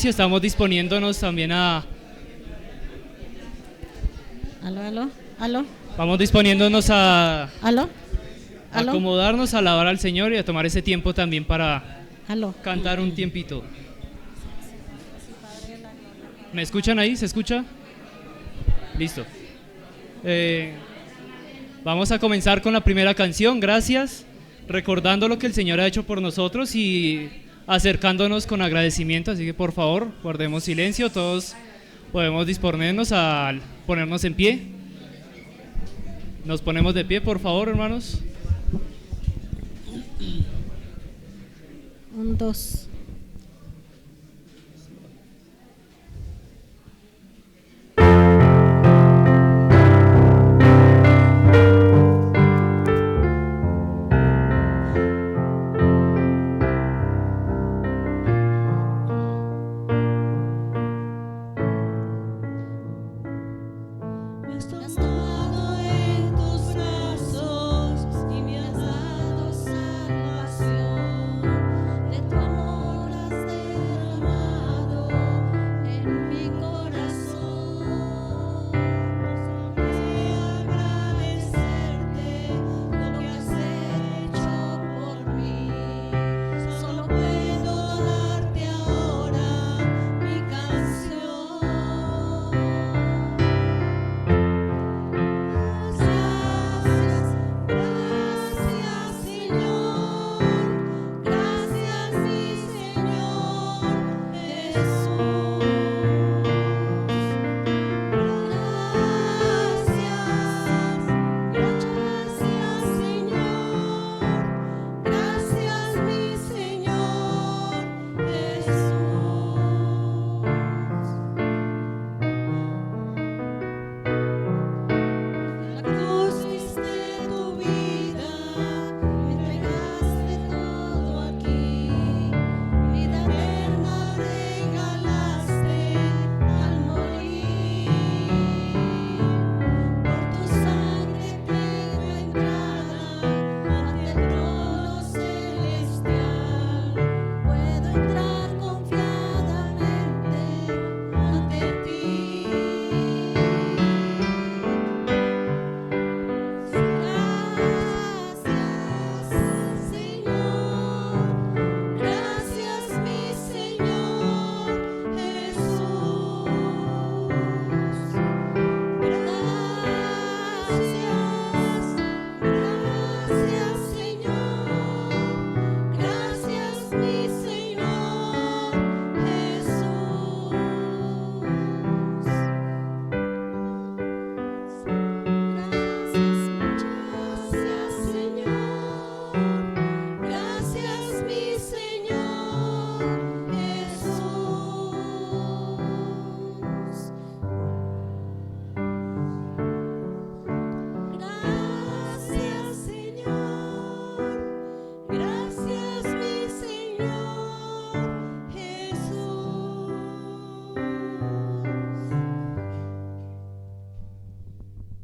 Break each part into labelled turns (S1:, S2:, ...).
S1: Estamos disponiéndonos también a...
S2: Aló.
S1: Vamos disponiéndonos a
S2: Aló.
S1: acomodarnos, a alabar al Señor y a tomar ese tiempo también para
S2: Aló.
S1: cantar un tiempito. ¿Me escuchan ahí? ¿Se escucha? Listo. Vamos a comenzar con la primera canción, gracias, recordando lo que el Señor ha hecho por nosotros y acercándonos con agradecimiento, así que por favor guardemos silencio, todos podemos disponernos a ponernos en pie. Nos ponemos de pie, por favor, hermanos.
S2: 1, 2.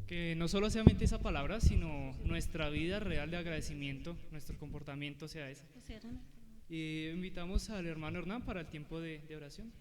S1: Que no solo sea mente esa palabra, sino nuestra vida real de agradecimiento, nuestro comportamiento sea ese. Y invitamos al hermano Hernán para el tiempo de oración.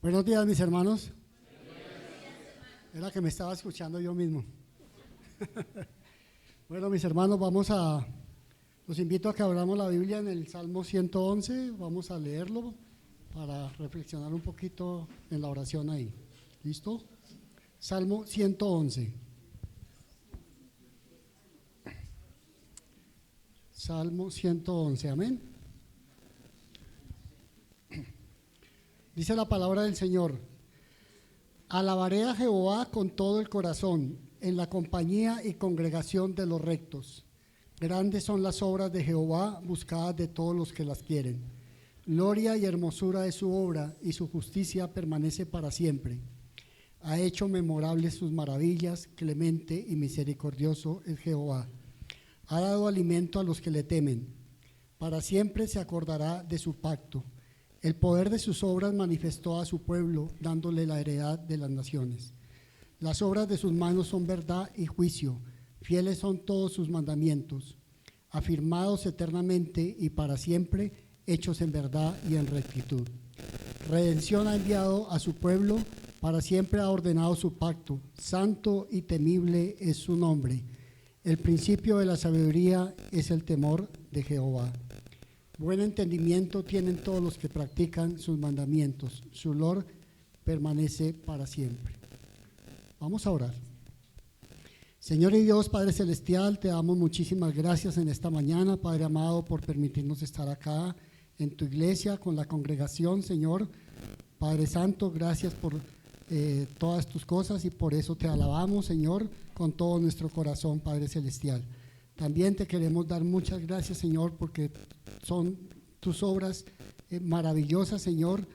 S3: Buenos días, mis hermanos. Era que me estaba escuchando yo mismo. Bueno, mis hermanos, los invito a que abramos la Biblia en el Salmo 111, vamos a leerlo para reflexionar un poquito en la oración ahí. ¿Listo? Salmo 111. Salmo 111, amén. Dice la palabra del Señor: alabaré a Jehová con todo el corazón, en la compañía y congregación de los rectos. Grandes son las obras de Jehová, buscadas de todos los que las quieren. Gloria y hermosura de su obra, y su justicia permanece para siempre. Ha hecho memorables sus maravillas, clemente y misericordioso es Jehová. Ha dado alimento a los que le temen. Para siempre se acordará de su pacto. El poder de sus obras manifestó a su pueblo, dándole la heredad de las naciones. Las obras de sus manos son verdad y juicio. Fieles son todos sus mandamientos, afirmados eternamente y para siempre, hechos en verdad y en rectitud. Redención ha enviado a su pueblo, para siempre ha ordenado su pacto. Santo y temible es su nombre. El principio de la sabiduría es el temor de Jehová. Buen entendimiento tienen todos los que practican sus mandamientos. Su olor permanece para siempre. Vamos a orar. Señor y Dios, Padre Celestial, te damos muchísimas gracias en esta mañana, Padre amado, por permitirnos estar acá en tu iglesia con la congregación, Señor. Padre Santo, gracias por todas tus cosas y por eso te alabamos, Señor, con todo nuestro corazón, Padre Celestial. También te queremos dar muchas gracias, Señor, porque son tus obras maravillosas, Señor.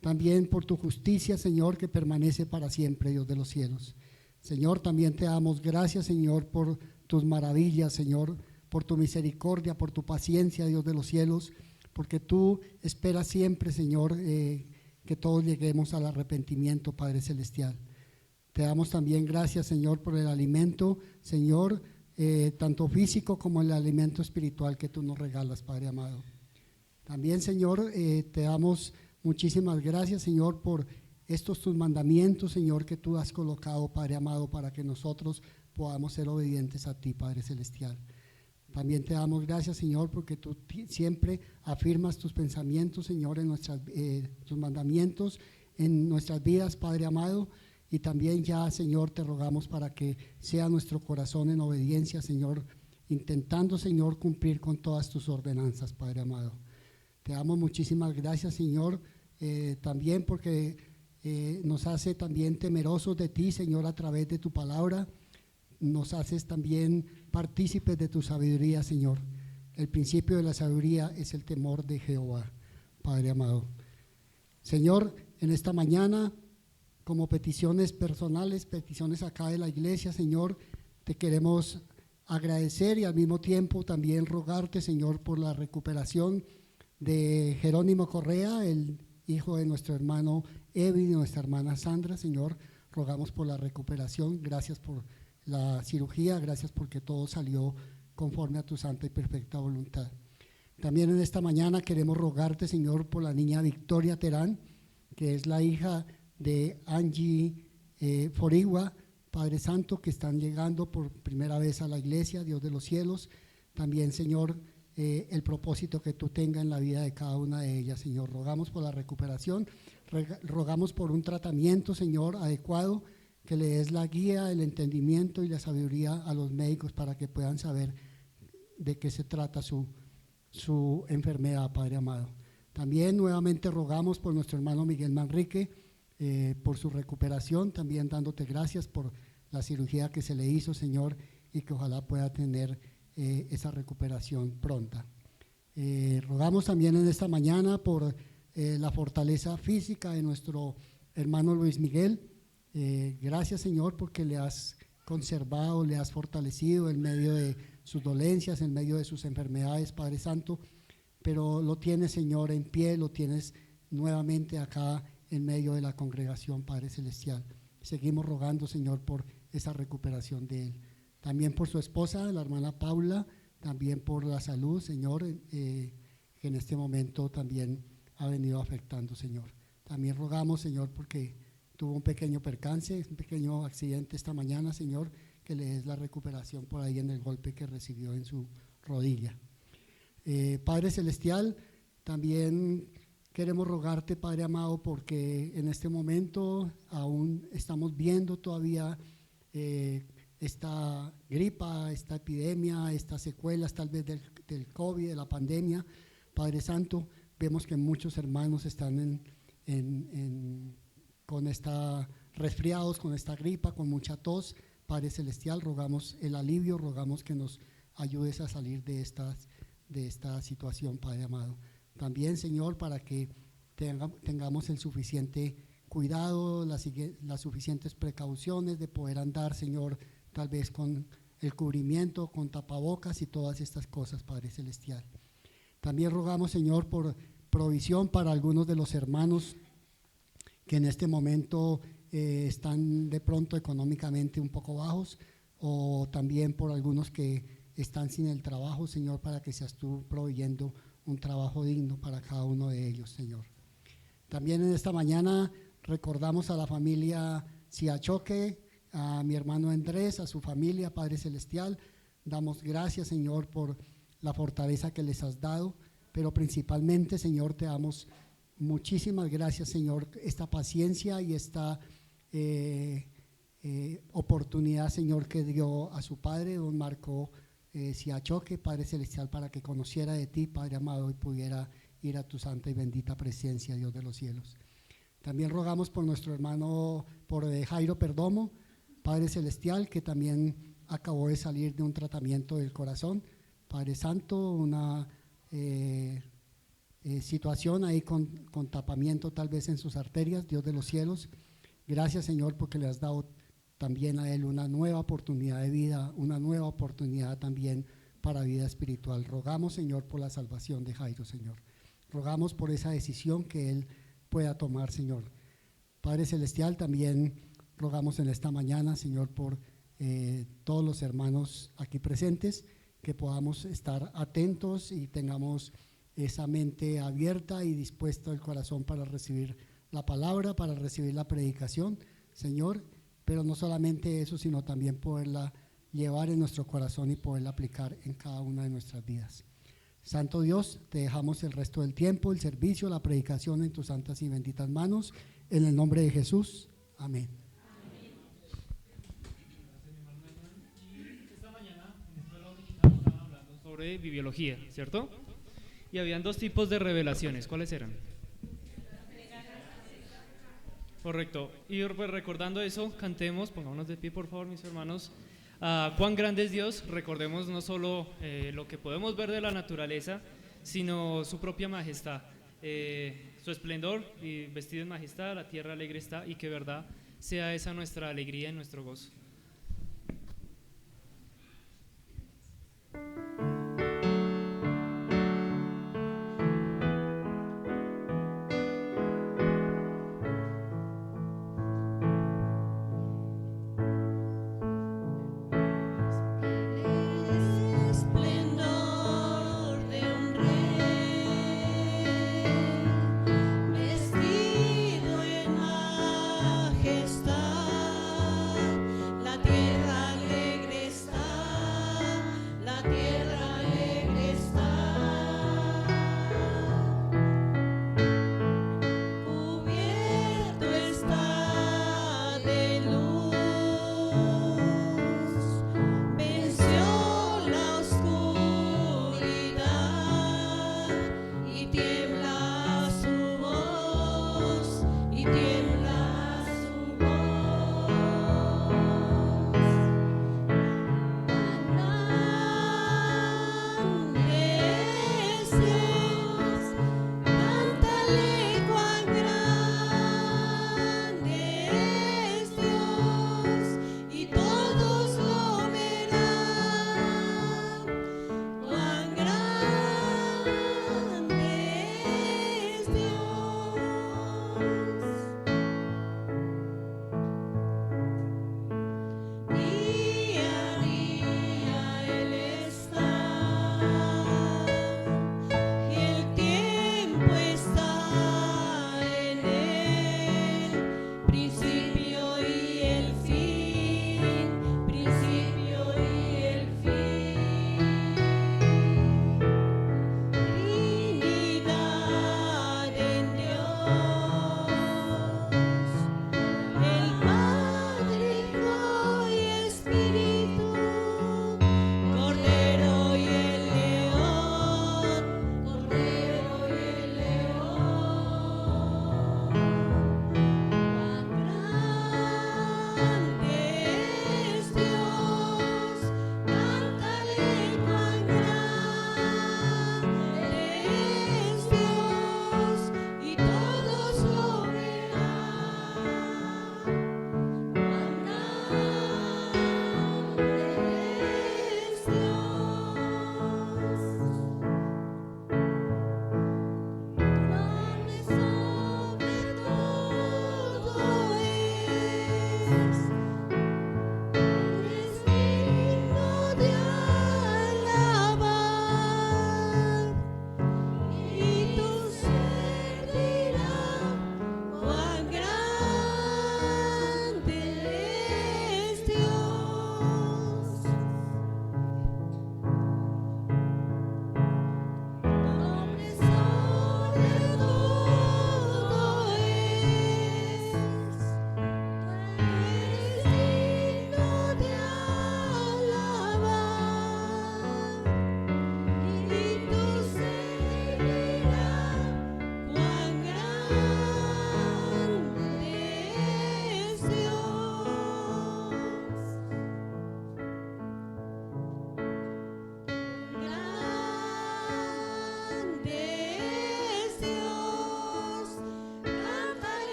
S3: También por tu justicia, Señor, que permanece para siempre, Dios de los cielos. Señor, también te damos gracias, Señor, por tus maravillas, Señor, por tu misericordia, por tu paciencia, Dios de los cielos, porque tú esperas siempre, Señor, que todos lleguemos al arrepentimiento, Padre Celestial. Te damos también gracias, Señor, por el alimento, Señor, tanto físico como el alimento espiritual que tú nos regalas, Padre amado. También, Señor, te damos muchísimas gracias, Señor, por estos tus mandamientos, Señor, que tú has colocado, Padre amado, para que nosotros podamos ser obedientes a ti, Padre Celestial. También te damos gracias, Señor, porque tú siempre afirmas tus pensamientos, Señor, en tus mandamientos, en nuestras vidas, Padre amado. Y también ya, Señor, te rogamos para que sea nuestro corazón en obediencia, Señor, intentando, Señor, cumplir con todas tus ordenanzas, Padre amado. Te damos muchísimas gracias, Señor, también porque nos hace también temerosos de ti, Señor, a través de tu palabra. Nos haces también partícipes de tu sabiduría, Señor. El principio de la sabiduría es el temor de Jehová, Padre amado. Señor, en esta mañana, como peticiones personales, peticiones acá de la iglesia, Señor, te queremos agradecer y al mismo tiempo también rogarte, Señor, por la recuperación de Jerónimo Correa, el hijo de nuestro hermano Evi y nuestra hermana Sandra. Señor, rogamos por la recuperación. Gracias por la cirugía, gracias porque todo salió conforme a tu santa y perfecta voluntad. También en esta mañana queremos rogarte, Señor, por la niña Victoria Terán, que es la hija de Angie Forigua, Padre Santo, que están llegando por primera vez a la iglesia, Dios de los cielos. También, Señor, el propósito que tú tengas en la vida de cada una de ellas, Señor. Rogamos por la recuperación, rogamos por un tratamiento, Señor, adecuado, que le des la guía, el entendimiento y la sabiduría a los médicos para que puedan saber de qué se trata su enfermedad, Padre amado. También nuevamente rogamos por nuestro hermano Miguel Manrique, por su recuperación, también dándote gracias por la cirugía que se le hizo, Señor, y que ojalá pueda tener esa recuperación pronta. Rogamos también en esta mañana por la fortaleza física de nuestro hermano Luis Miguel. Gracias, Señor, porque le has conservado, le has fortalecido en medio de sus dolencias, en medio de sus enfermedades, Padre Santo, pero lo tienes, Señor, en pie, lo tienes nuevamente acá en medio de la congregación, Padre Celestial. Seguimos rogando, Señor, por esa recuperación de él. También por su esposa, la hermana Paula, también por la salud, Señor, que en este momento también ha venido afectando, Señor. También rogamos, Señor, porque tuvo un pequeño percance, un pequeño accidente esta mañana, Señor, que le des la recuperación por ahí en el golpe que recibió en su rodilla. Padre Celestial, también queremos rogarte, Padre amado, porque en este momento aún estamos viendo todavía esta gripa, esta epidemia, estas secuelas tal vez del COVID, de la pandemia. Padre Santo, vemos que muchos hermanos están con resfriados, con esta gripa, con mucha tos. Padre Celestial, rogamos el alivio, rogamos que nos ayudes a salir de esta situación, Padre amado. También, Señor, para que tengamos el suficiente cuidado, las suficientes precauciones de poder andar, Señor, tal vez con el cubrimiento, con tapabocas y todas estas cosas, Padre Celestial. También rogamos, Señor, por provisión para algunos de los hermanos que en este momento están de pronto económicamente un poco bajos, o también por algunos que están sin el trabajo, Señor, para que seas tú proveyendo un trabajo digno para cada uno de ellos, Señor. También en esta mañana recordamos a la familia Siachoque, a mi hermano Andrés, a su familia, Padre Celestial. Damos gracias, Señor, por la fortaleza que les has dado, pero principalmente, Señor, te damos muchísimas gracias, Señor, esta paciencia y esta oportunidad, Señor, que dio a su padre, don Marco Siachoque, Padre Celestial, para que conociera de ti, Padre amado, y pudiera ir a tu santa y bendita presencia, Dios de los cielos. También rogamos por nuestro hermano, por Jairo Perdomo, Padre Celestial, que también acabó de salir de un tratamiento del corazón. Padre Santo, una situación ahí con tapamiento tal vez en sus arterias, Dios de los cielos. Gracias, Señor, porque le has dado también a él una nueva oportunidad de vida, una nueva oportunidad también para vida espiritual. Rogamos, Señor, por la salvación de Jairo, Señor. Rogamos por esa decisión que él pueda tomar, Señor. Padre Celestial, también rogamos en esta mañana, Señor, por todos los hermanos aquí presentes, que podamos estar atentos y tengamos esa mente abierta y dispuesto el corazón para recibir la palabra, para recibir la predicación, Señor, pero no solamente eso, sino también poderla llevar en nuestro corazón y poderla aplicar en cada una de nuestras vidas. Santo Dios, te dejamos el resto del tiempo, el servicio, la predicación en tus santas y benditas manos, en el nombre de Jesús. Amén.
S1: Esta mañana en la escuela dominical estaban hablando sobre bibliología, ¿cierto? Y habían dos tipos de revelaciones. ¿Cuáles eran? Correcto. Y pues recordando eso, cantemos, pongámonos de pie por favor, mis hermanos. Cuán grande es Dios. Recordemos no solo lo que podemos ver de la naturaleza, sino su propia majestad, su esplendor y vestido en majestad. La tierra alegre está, y que verdad sea esa nuestra alegría y nuestro gozo.
S4: Vestido en majestad,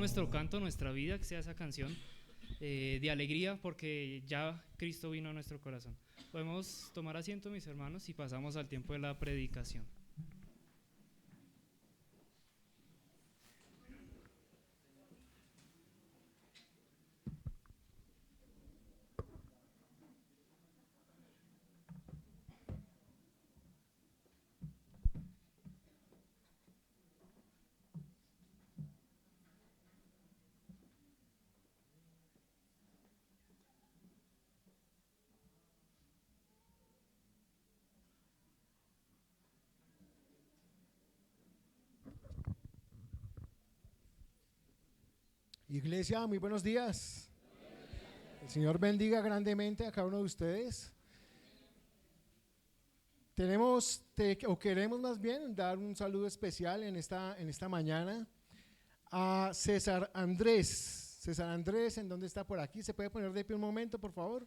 S1: nuestro canto, nuestra vida, que sea esa canción de alegría, porque ya Cristo vino a nuestro corazón. Podemos tomar asiento, mis hermanos, y pasamos al tiempo de la predicación.
S4: Iglesia, muy buenos días. El Señor bendiga grandemente a cada uno de ustedes. Queremos más bien dar un saludo especial en esta mañana a César Andrés. César Andrés, ¿en dónde está? Por aquí. ¿Se puede poner de pie un momento, por favor?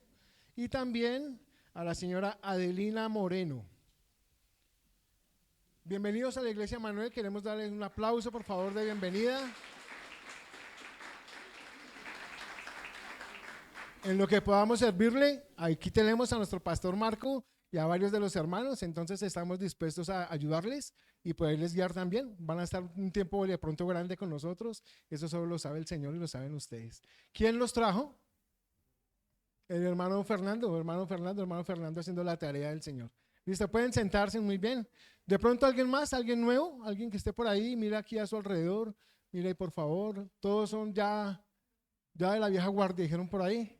S4: Y también a la señora Adelina Moreno. Bienvenidos a la Iglesia Manuel. Queremos darles un aplauso, por favor, de bienvenida. En lo que podamos servirle, aquí tenemos a nuestro pastor Marco y a varios de los hermanos, entonces estamos dispuestos a ayudarles y poderles guiar también. Van a estar un tiempo de pronto grande con nosotros, eso solo lo sabe el Señor y lo saben ustedes. ¿Quién los trajo? El hermano Fernando haciendo la tarea del Señor. Listo, pueden sentarse muy bien. De pronto alguien más, alguien nuevo, alguien que esté por ahí, mira aquí a su alrededor, mira ahí por favor, todos son ya de la vieja guardia, dijeron por ahí.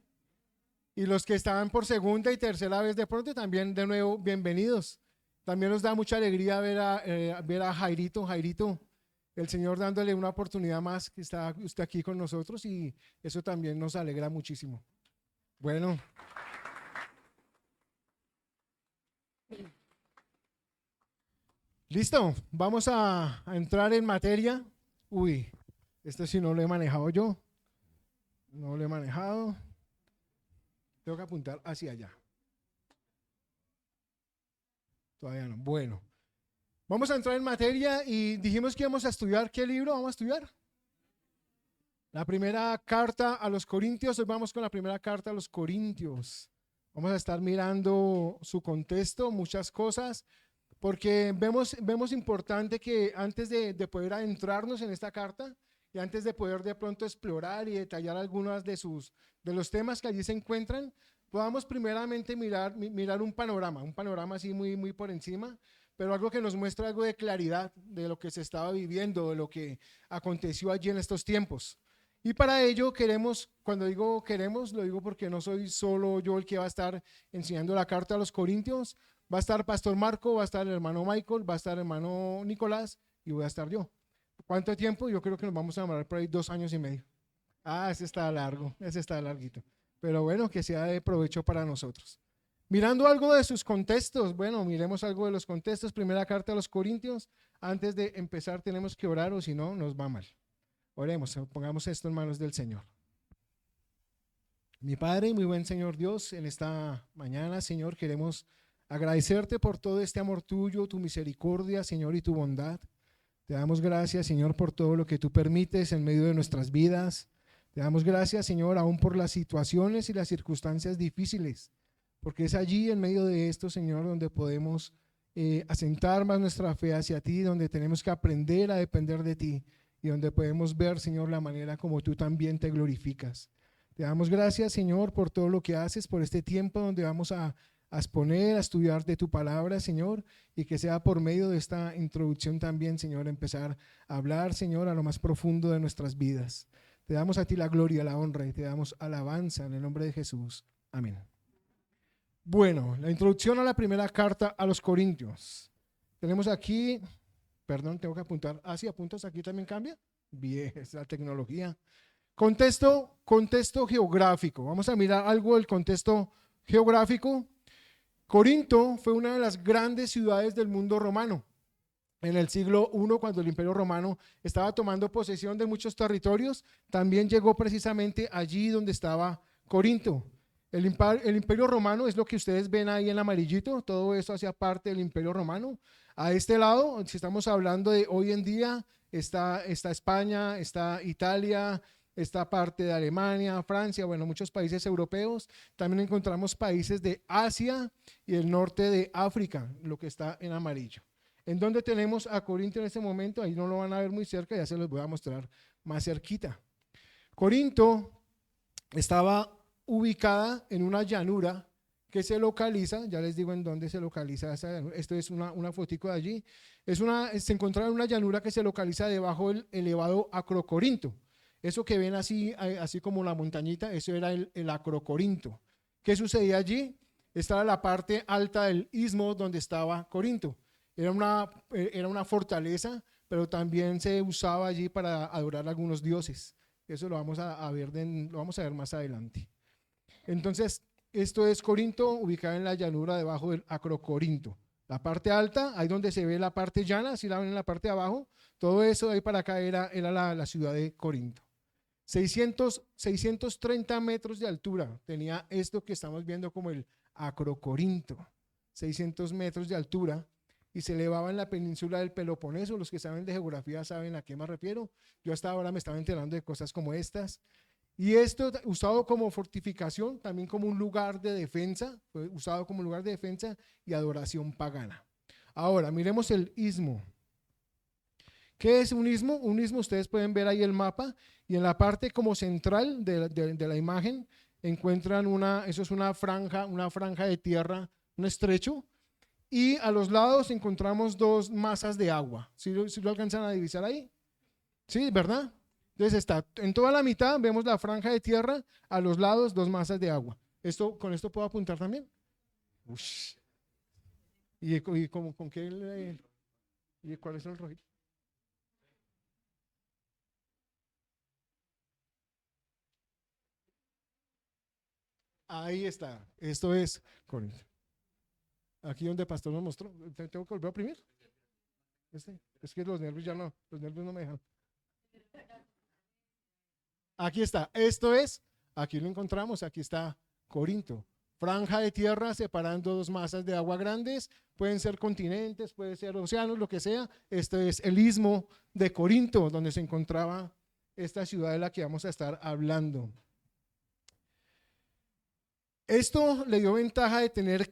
S4: Y los que estaban por segunda y tercera vez de pronto también de nuevo, bienvenidos. También nos da mucha alegría ver a Jairito, el Señor dándole una oportunidad más que está usted aquí con nosotros y eso también nos alegra muchísimo. Bueno. Listo, vamos a entrar en materia. Uy, esto sí no lo he manejado yo. No lo he manejado. Tengo que apuntar hacia allá. Todavía no. Bueno, vamos a entrar en materia y dijimos que íbamos a estudiar. ¿Qué libro vamos a estudiar? La primera carta a los Corintios. Hoy vamos con la primera carta a los Corintios. Vamos a estar mirando su contexto, muchas cosas, porque vemos importante que antes de poder adentrarnos en esta carta, y antes de poder de pronto explorar y detallar algunos de los temas que allí se encuentran, podamos primeramente mirar un panorama así muy por encima, pero algo que nos muestra algo de claridad de lo que se estaba viviendo, de lo que aconteció allí en estos tiempos. Y para ello cuando digo queremos, lo digo porque no soy solo yo el que va a estar enseñando la carta a los Corintios, va a estar Pastor Marco, va a estar el hermano Michael, va a estar el hermano Nicolás y voy a estar yo. ¿Cuánto tiempo? Yo creo que nos vamos a demorar por ahí 2 años y medio. Ese está largo, ese está larguito. Pero bueno, que sea de provecho para nosotros. Mirando algo de sus contextos, bueno, miremos algo de los contextos. Primera carta a los Corintios. Antes de empezar tenemos que orar o si no, nos va mal. Oremos, pongamos esto en manos del Señor. Mi Padre y muy buen Señor Dios, en esta mañana, Señor, queremos agradecerte por todo este amor tuyo, tu misericordia, Señor, y tu bondad. Te damos gracias, Señor, por todo lo que tú permites en medio de nuestras vidas. Te damos gracias, Señor, aún por las situaciones y las circunstancias difíciles, porque es allí, en medio de esto, Señor, donde podemos asentar más nuestra fe hacia ti, donde tenemos que aprender a depender de ti y donde podemos ver, Señor, la manera como tú también te glorificas. Te damos gracias, Señor, por todo lo que haces, por este tiempo donde vamos a exponer, a estudiar de tu palabra, Señor, y que sea por medio de esta introducción también, Señor, empezar a hablar, Señor, a lo más profundo de nuestras vidas. Te damos a ti la gloria, la honra y te damos alabanza en el nombre de Jesús. Amén. Bueno, la introducción a la primera carta a los Corintios. Tenemos aquí, perdón, tengo que apuntar. Si apuntas aquí también cambia. Bien, es la tecnología. Contexto geográfico. Vamos a mirar algo del contexto geográfico. Corinto fue una de las grandes ciudades del mundo romano. En el siglo I, cuando el Imperio Romano estaba tomando posesión de muchos territorios, también llegó precisamente allí donde estaba Corinto. El imperio romano es lo que ustedes ven ahí en amarillito, todo eso hacía parte del imperio romano. A este lado, si estamos hablando de hoy en día, está España, está Italia, está parte de Alemania, Francia, bueno, muchos países europeos. También encontramos países de Asia y el norte de África, lo que está en amarillo. ¿En dónde tenemos a Corinto en este momento? Ahí no lo van a ver muy cerca, ya se los voy a mostrar más cerquita. Corinto estaba ubicada en una llanura que se localiza, ya les digo en dónde se localiza esa llanura. Esto es una fotico de allí, se encontraba en una llanura que se localiza debajo del elevado Acrocorinto. Eso que ven así como la montañita, eso era el Acrocorinto. ¿Qué sucedía allí? Estaba la parte alta del istmo donde estaba Corinto. Era una fortaleza, pero también se usaba allí para adorar a algunos dioses. Eso lo vamos a ver más adelante. Entonces, esto es Corinto, ubicada en la llanura debajo del Acrocorinto. La parte alta, ahí donde se ve la parte llana, si la ven en la parte de abajo, todo eso de ahí para acá era la ciudad de Corinto. 630 metros de altura tenía esto que estamos viendo como el Acrocorinto. 600 metros de altura y se elevaba en la península del Peloponeso. Los que saben de geografía saben a qué me refiero. Yo hasta ahora me estaba enterando de cosas como estas. Y esto usado como fortificación, también como un lugar de defensa, fue usado como lugar de defensa y adoración pagana. Ahora, miremos el istmo. ¿Qué es un istmo? Un istmo, ustedes pueden ver ahí el mapa y en la parte como central de la imagen encuentran eso es una franja de tierra, un estrecho, y a los lados encontramos dos masas de agua. ¿Sí lo alcanzan a divisar ahí? Sí, ¿verdad? Entonces está en toda la mitad, vemos la franja de tierra, a los lados dos masas de agua. ¿Con esto puedo apuntar también? Ush. ¿Y con qué? ¿Y cuál es el rojito? Ahí está, esto es Corinto. Aquí donde el pastor nos mostró, ¿tengo que volver a oprimir? Es que los nervios no me dejan. Aquí está, aquí lo encontramos, aquí está Corinto. Franja de tierra separando dos masas de agua grandes, pueden ser continentes, pueden ser océanos, lo que sea. Este es el istmo de Corinto, donde se encontraba esta ciudad de la que vamos a estar hablando. Esto le dio ventaja de tener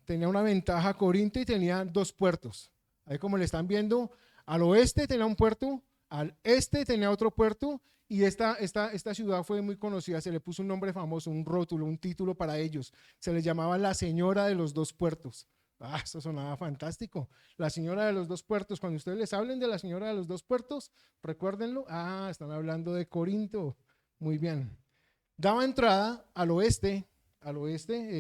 S4: tenía una ventaja Corinto y tenía dos puertos. Ahí como le están viendo, al oeste tenía un puerto, al este tenía otro puerto y esta ciudad fue muy conocida, se le puso un nombre famoso, un rótulo, un título para ellos. Se les llamaba la señora de los dos puertos. Eso sonaba fantástico. La señora de los dos puertos, cuando ustedes les hablen de la señora de los dos puertos, recuérdenlo. Están hablando de Corinto. Muy bien. Daba entrada al oeste,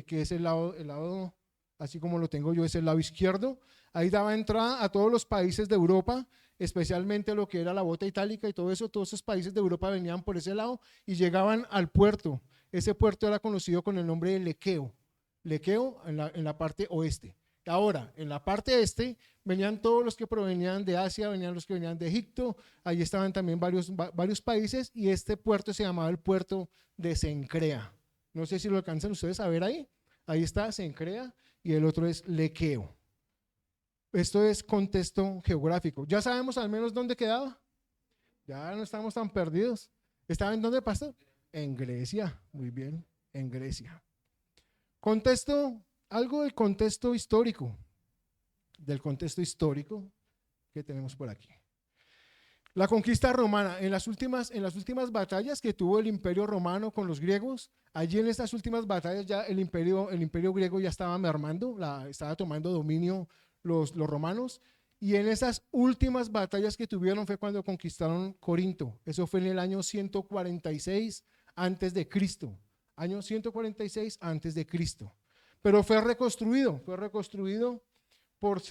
S4: que es el lado, así como lo tengo yo, es el lado izquierdo. Ahí daba entrada a todos los países de Europa, especialmente lo que era la bota itálica y todo eso. Todos esos países de Europa venían por ese lado y llegaban al puerto. Ese puerto era conocido con el nombre de Lequeo en la parte oeste. Ahora, en la parte este venían todos los que provenían de Asia, venían los que venían de Egipto, ahí estaban también varios países y este puerto se llamaba el puerto de Cencrea. No sé si lo alcanzan ustedes a ver ahí. Ahí está Cencrea y el otro es Lequeo. Esto es contexto geográfico. ¿Ya sabemos al menos dónde quedaba? Ya no estamos tan perdidos. ¿Estaba en dónde, pastor? En Grecia. Muy bien, en Grecia. Algo del contexto histórico que tenemos por aquí. La conquista romana, en las últimas batallas que tuvo el imperio romano con los griegos, allí en estas últimas batallas ya el imperio griego ya estaba mermando, estaba tomando dominio los romanos, y en esas últimas batallas que tuvieron fue cuando conquistaron Corinto. Eso fue en el año 146 antes de Cristo, año 146 antes de Cristo. Pero fue reconstruido por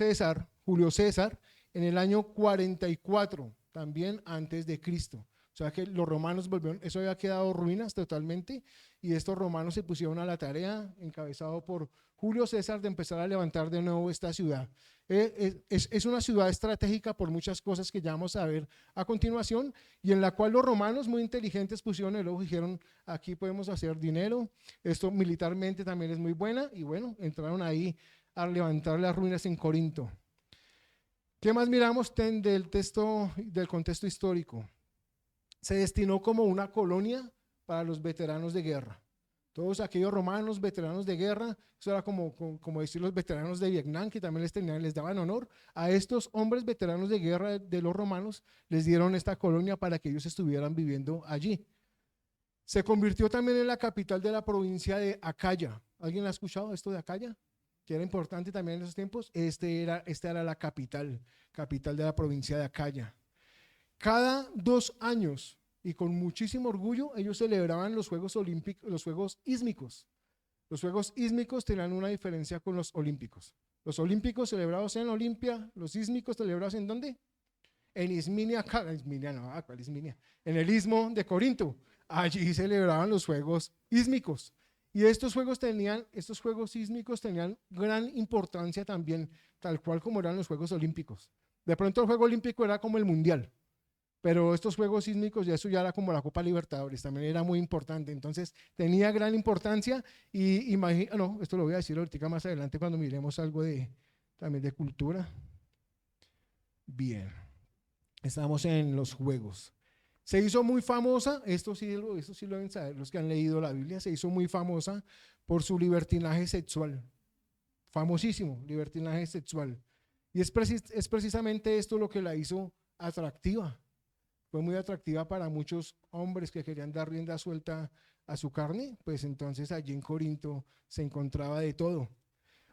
S4: Julio César, en el año 44, también antes de Cristo. O sea que los romanos volvieron, eso había quedado ruinas totalmente, y estos romanos se pusieron a la tarea, encabezado por Julio César, de empezar a levantar de nuevo esta ciudad. Es una ciudad estratégica por muchas cosas que ya vamos a ver a continuación, y en la cual los romanos muy inteligentes pusieron el ojo y dijeron, aquí podemos hacer dinero, esto militarmente también es muy buena, y bueno, entraron ahí a levantar las ruinas en Corinto. ¿Qué más miramos del contexto histórico? Se destinó como una colonia para los veteranos de guerra. Todos aquellos romanos veteranos de guerra, eso era como decir los veteranos de Vietnam, que también les daban honor. A estos hombres veteranos de guerra de los romanos les dieron esta colonia para que ellos estuvieran viviendo allí. Se convirtió también en la capital de la provincia de Acaya. ¿Alguien ha escuchado esto de Acaya? Que era importante también en esos tiempos. Esta era la capital de la provincia de Acaya. Cada 2 años, y con muchísimo orgullo, ellos celebraban los Juegos Olímpicos, los Juegos Ísmicos. Los Juegos Ísmicos tenían una diferencia con los Olímpicos. Los Olímpicos celebrados en Olimpia, los Ísmicos celebrados ¿en dónde? En Isminia, ¿cuál Isminia? En el Istmo de Corinto. Allí celebraban los Juegos Ísmicos. Y estos Juegos Ísmicos tenían gran importancia también, tal cual como eran los Juegos Olímpicos. De pronto el Juego Olímpico era como el Mundial, pero estos Juegos Sísmicos, eso ya era como la Copa Libertadores, también era muy importante, entonces tenía gran importancia. Y esto lo voy a decir ahorita más adelante cuando miremos algo también de cultura. Bien, estamos en los Juegos. Se hizo muy famosa, esto sí lo deben saber los que han leído la Biblia, se hizo muy famosa por su libertinaje sexual, famosísimo libertinaje sexual. Y es precisamente esto lo que la hizo atractiva. Fue muy atractiva para muchos hombres que querían dar rienda suelta a su carne, pues entonces allí en Corinto se encontraba de todo.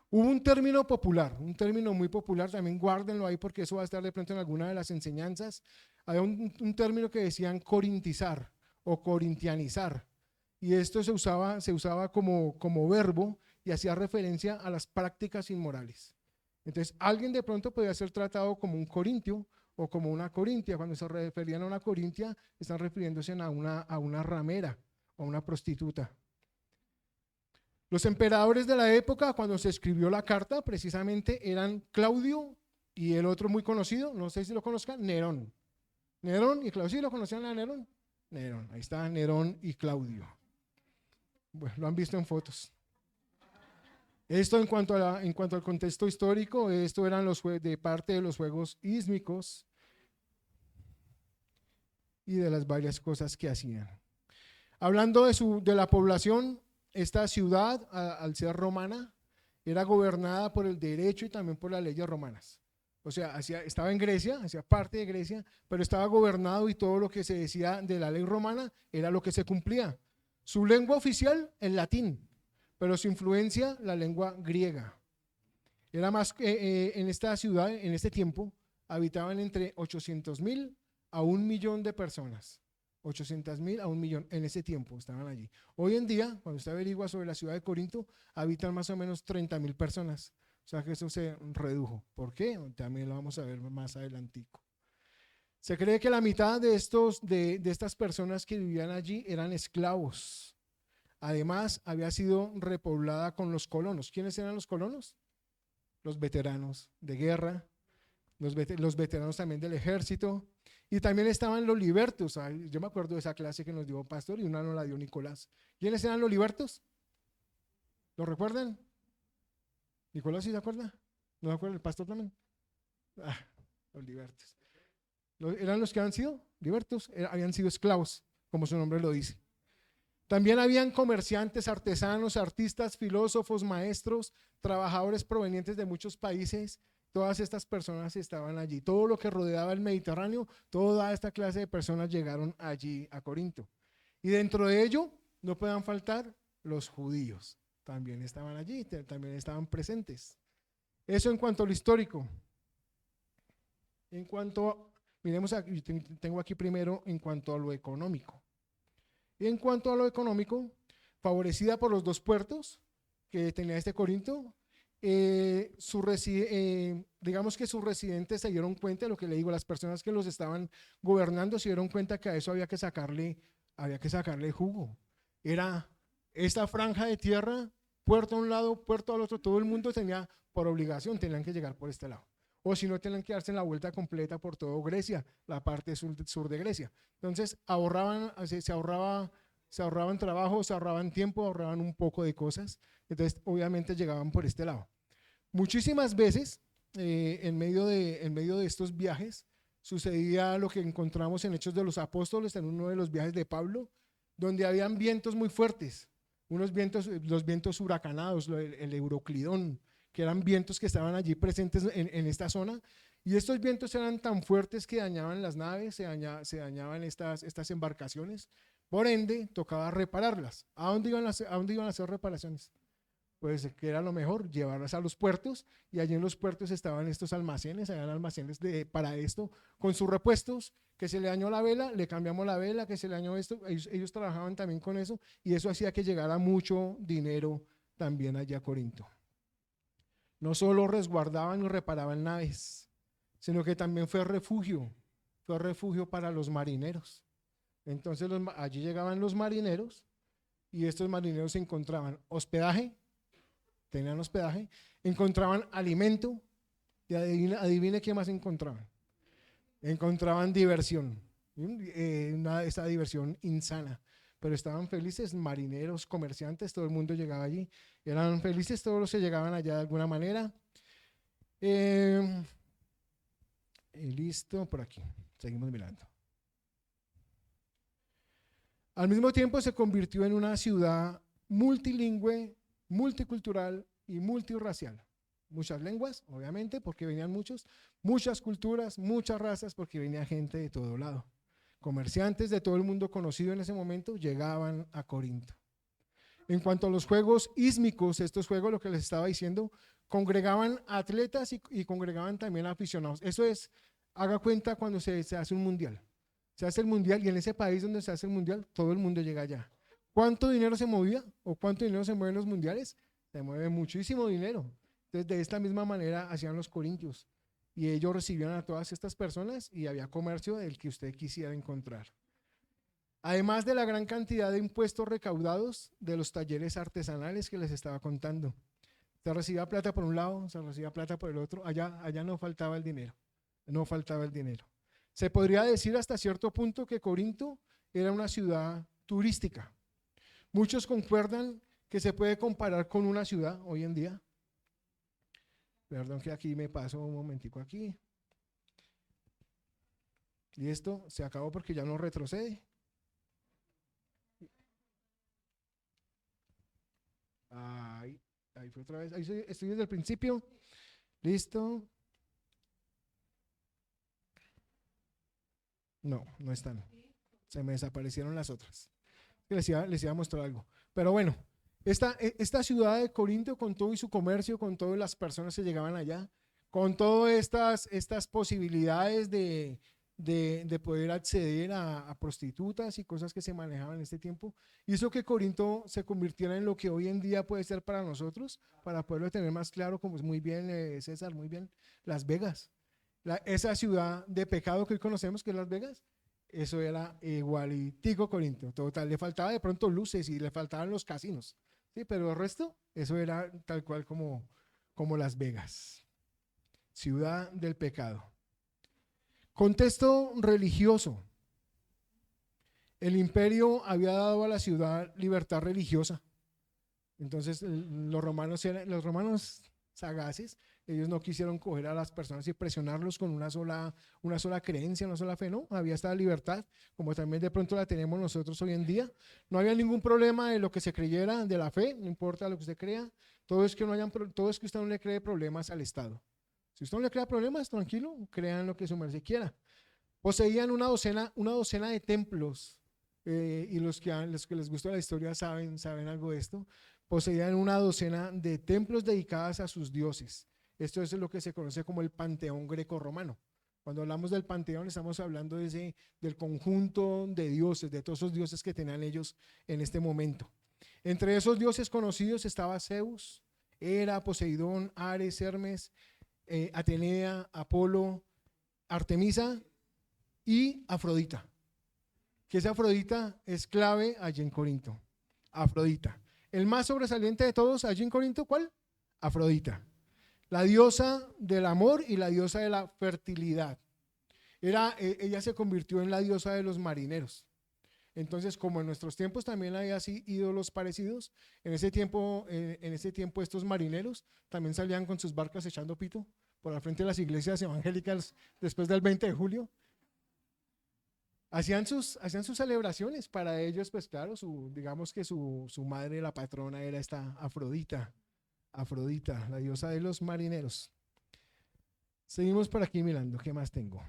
S4: Hubo un término popular, un término muy popular, también guárdenlo ahí porque eso va a estar de pronto en alguna de las enseñanzas. Había un término que decían corintizar o corintianizar, y esto se usaba como verbo y hacía referencia a las prácticas inmorales. Entonces alguien de pronto podía ser tratado como un corintio o como una corintia. Cuando se referían a una corintia, están refiriéndose a una ramera o a una prostituta. Los emperadores de la época, cuando se escribió la carta, precisamente eran Claudio y el otro muy conocido, no sé si lo conozcan, Nerón. Nerón y Claudio, ¿sí lo conocían a Nerón? Nerón, ahí está Nerón y Claudio. Bueno, lo han visto en fotos. Esto en cuanto al contexto histórico, esto eran de parte de los Juegos Ísmicos y de las varias cosas que hacían. Hablando de la población, esta ciudad, al ser romana, era gobernada por el derecho y también por las leyes romanas. O sea, estaba en Grecia, hacía parte de Grecia, pero estaba gobernado y todo lo que se decía de la ley romana era lo que se cumplía. Su lengua oficial, el latín, pero su influencia, la lengua griega. Era más en esta ciudad, en este tiempo, habitaban entre 800,000 a 1,000,000 de personas. 800,000 a 1,000,000 en ese tiempo estaban allí. Hoy en día, cuando usted averigua sobre la ciudad de Corinto, habitan más o menos 30,000 personas. O sea que eso se redujo. ¿Por qué? También lo vamos a ver más adelantico. Se cree que la mitad de estas personas que vivían allí eran esclavos. Además, había sido repoblada con los colonos. ¿Quiénes eran los colonos? Los veteranos de guerra, los veteranos también del ejército, y también estaban los libertos. Yo me acuerdo de esa clase que nos dio Pastor y una nos la dio Nicolás. ¿Quiénes eran los libertos? ¿Lo recuerdan? ¿Nicolás sí se acuerda? ¿No se acuerda el pastor también? Los libertos. Eran los que habían sido libertos, habían sido esclavos, como su nombre lo dice. También habían comerciantes, artesanos, artistas, filósofos, maestros, trabajadores provenientes de muchos países. Todas estas personas estaban allí. Todo lo que rodeaba el Mediterráneo, toda esta clase de personas llegaron allí a Corinto. Y dentro de ello no puedan faltar los judíos. También estaban allí, también estaban presentes. Eso en cuanto a lo histórico. Miremos aquí, tengo aquí primero en cuanto a lo económico. Y en cuanto a lo económico, favorecida por los 2 puertos que tenía Corinto, digamos que sus residentes se dieron cuenta de lo que le digo, las personas que los estaban gobernando se dieron cuenta que a eso había que sacarle jugo. Era esta franja de tierra, puerto a un lado, puerto al otro, todo el mundo tenía por obligación, tenían que llegar por este lado. O si no, tenían que darse la vuelta completa por todo Grecia, la parte sur de Grecia. Entonces se ahorraban trabajo, se ahorraban tiempo, ahorraban un poco de cosas. Entonces, obviamente llegaban por este lado. Muchísimas veces, en medio de estos viajes, sucedía lo que encontramos en Hechos de los Apóstoles, en uno de los viajes de Pablo, donde habían vientos muy fuertes, los vientos huracanados, el Euroclidón, que eran vientos que estaban allí presentes en esta zona, y estos vientos eran tan fuertes que dañaban las naves, se dañaban estas embarcaciones, por ende tocaba repararlas. ¿A dónde iban a hacer reparaciones? Pues que era lo mejor, llevarlas a los puertos, y allí en los puertos estaban estos almacenes, habían almacenes para esto, con sus repuestos, que se le dañó la vela, le cambiamos la vela, que se le dañó esto, ellos trabajaban también con eso, y eso hacía que llegara mucho dinero también allá a Corinto. No solo resguardaban y reparaban naves, sino que también fue refugio para los marineros. Entonces allí llegaban los marineros, y estos marineros encontraban hospedaje, tenían hospedaje, encontraban alimento, y adivine qué más encontraban. Encontraban diversión, esa diversión insana, pero estaban felices, marineros, comerciantes, todo el mundo llegaba allí, eran felices todos los que llegaban allá de alguna manera. Listo, por aquí, seguimos mirando. Al mismo tiempo se convirtió en una ciudad multilingüe, multicultural y multirracial. Muchas lenguas, obviamente, porque venían muchas culturas, muchas razas, porque venía gente de todo lado. Comerciantes de todo el mundo conocido en ese momento llegaban a Corinto. En cuanto a los juegos ísmicos, estos juegos, lo que les estaba diciendo, congregaban atletas y congregaban también aficionados. Eso es, haga cuenta cuando se hace un mundial. Se hace el mundial, y en ese país donde se hace el mundial, todo el mundo llega allá. ¿Cuánto dinero se movía o cuánto dinero se mueve en los mundiales? Se mueve muchísimo dinero. Entonces, de esta misma manera hacían los corintios, y ellos recibían a todas estas personas, y había comercio del que usted quisiera encontrar. Además de la gran cantidad de impuestos recaudados de los talleres artesanales que les estaba contando. Se recibía plata por un lado, se recibía plata por el otro, allá no faltaba el dinero, no faltaba el dinero. Se podría decir hasta cierto punto que Corinto era una ciudad turística. Muchos concuerdan que se puede comparar con una ciudad hoy en día. Perdón que aquí me paso un momentico aquí. Y esto se acabó porque ya no retrocede. Ahí fue otra vez. Ahí estoy desde el principio. Listo. No están. Se me desaparecieron las otras. Les iba a mostrar algo. Pero bueno, esta ciudad de Corinto, con todo y su comercio, con todas las personas que llegaban allá, con todas estas posibilidades de poder acceder a prostitutas y cosas que se manejaban en este tiempo, hizo que Corinto se convirtiera en lo que hoy en día puede ser para nosotros, para poderlo tener más claro, como es muy bien César, muy bien, Las Vegas. Esa ciudad de pecado que hoy conocemos, que es Las Vegas, eso era igualitico Corinto, total, le faltaba de pronto luces y le faltaban los casinos, ¿sí? Pero el resto, eso era tal cual como Las Vegas, ciudad del pecado. Contexto religioso. El imperio había dado a la ciudad libertad religiosa. Entonces los romanos sagaces, ellos no quisieron coger a las personas y presionarlos con una sola creencia, una sola fe, no, había esta libertad, como también de pronto la tenemos nosotros hoy en día. No había ningún problema de lo que se creyera, de la fe, no importa lo que usted crea, todo es que usted no le cree problemas al Estado. Si usted no le crea problemas, tranquilo, crean lo que su merced quiera. Poseían una docena de templos, y los que les gusta la historia saben algo de esto. Poseían una docena de templos dedicados a sus dioses. Esto es lo que se conoce como el panteón grecorromano. Cuando hablamos del panteón, estamos hablando del conjunto de dioses, de todos esos dioses que tenían ellos en este momento. Entre esos dioses conocidos estaba Zeus, Hera, Poseidón, Ares, Hermes, Atenea, Apolo, Artemisa y Afrodita. Que esa Afrodita es clave allí en Corinto. Afrodita. El más sobresaliente de todos allí en Corinto, ¿cuál? Afrodita. La diosa del amor y la diosa de la fertilidad. Ella se convirtió en la diosa de los marineros. Entonces, como en nuestros tiempos también hay así ídolos parecidos, en ese tiempo estos marineros también salían con sus barcas echando pito por al frente de las iglesias evangélicas después del 20 de julio. Hacían sus celebraciones. Para ellos, pues claro, digamos que su madre, la patrona, era esta Afrodita, la diosa de los marineros. Seguimos por aquí mirando, ¿qué más tengo?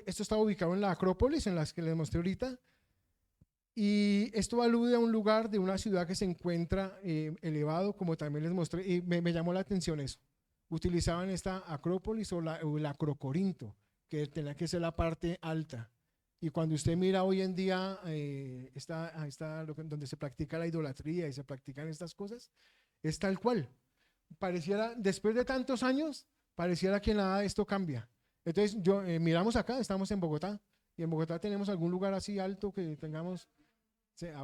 S4: Esto está ubicado en la Acrópolis, en las que les mostré ahorita, y esto alude a un lugar de una ciudad que se encuentra elevado, como también les mostré, y me llamó la atención eso. Utilizaban esta Acrópolis o el Acrocorinto, que tenía que ser la parte alta. Y cuando usted mira hoy en día donde se practica la idolatría y se practican estas cosas, es tal cual. Pareciera, después de tantos años, pareciera que nada de esto cambia. Entonces, miramos acá, estamos en Bogotá, y en Bogotá tenemos algún lugar así alto que tengamos.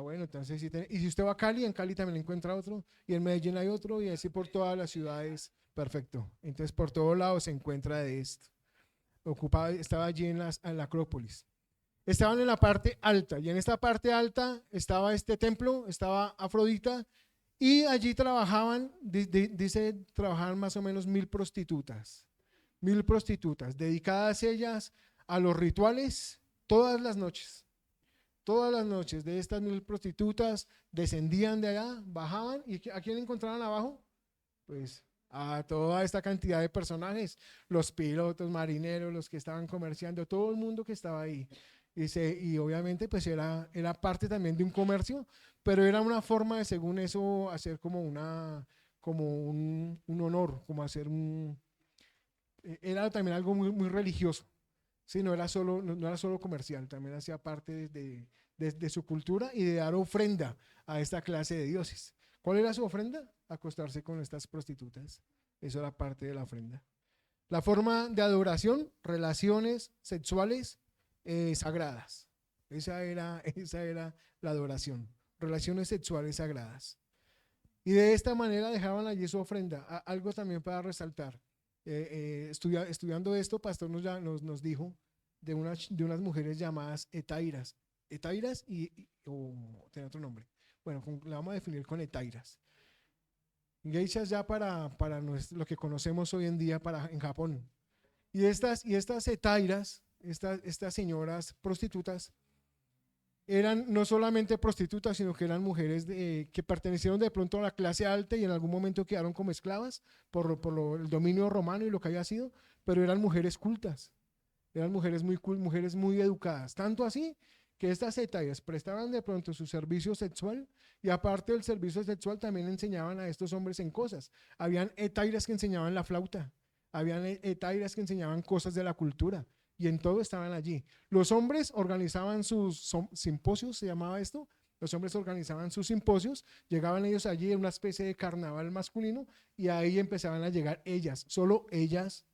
S4: Bueno, entonces sí. Y si usted va a Cali, en Cali también encuentra otro, y en Medellín hay otro, y así por todas las ciudades. Perfecto. Entonces, por todos lados se encuentra de esto. Estaba allí en la Acrópolis. Estaban en la parte alta, y en esta parte alta estaba este templo, estaba Afrodita, y allí trabajaban, trabajaban más o menos 1000 prostitutas. 1000 prostitutas, dedicadas ellas a los rituales todas las noches. Todas las noches de estas 1000 prostitutas descendían de allá, bajaban, ¿y a quién encontraban abajo? Pues a toda esta cantidad de personajes, los pilotos, marineros, los que estaban comerciando, todo el mundo que estaba ahí. Y obviamente pues era parte también de un comercio, pero era una forma de, según eso, hacer como un honor, como hacer era también algo muy, muy religioso. Sí, no era solo comercial, también hacía parte de su cultura y de dar ofrenda a esta clase de dioses. ¿Cuál era su ofrenda? Acostarse con estas prostitutas. Eso era parte de la ofrenda. La forma de adoración, relaciones sexuales sagradas. Esa era la adoración, relaciones sexuales sagradas. Y de esta manera dejaban allí su ofrenda. Algo también para resaltar. Estudiando esto, Pastor nos dijo de unas mujeres llamadas etairas. Etairas o tiene otro nombre. Bueno, la vamos a definir con etairas. Geishas ya para lo que conocemos hoy en día en Japón. Y estas etairas, estas señoras prostitutas, eran no solamente prostitutas, sino que eran mujeres que pertenecieron de pronto a la clase alta y en algún momento quedaron como esclavas por el dominio romano y lo que había sido, pero eran mujeres cultas, eran mujeres muy educadas, tanto así que estas etairas prestaban de pronto su servicio sexual y aparte del servicio sexual también enseñaban a estos hombres en cosas. Habían etairas que enseñaban la flauta, habían etairas que enseñaban cosas de la cultura. Y en todo estaban allí. Los hombres organizaban sus simposios, se llamaba esto. Los hombres organizaban sus simposios, llegaban ellos allí en una especie de carnaval masculino y ahí empezaban a llegar ellas, solo ellas,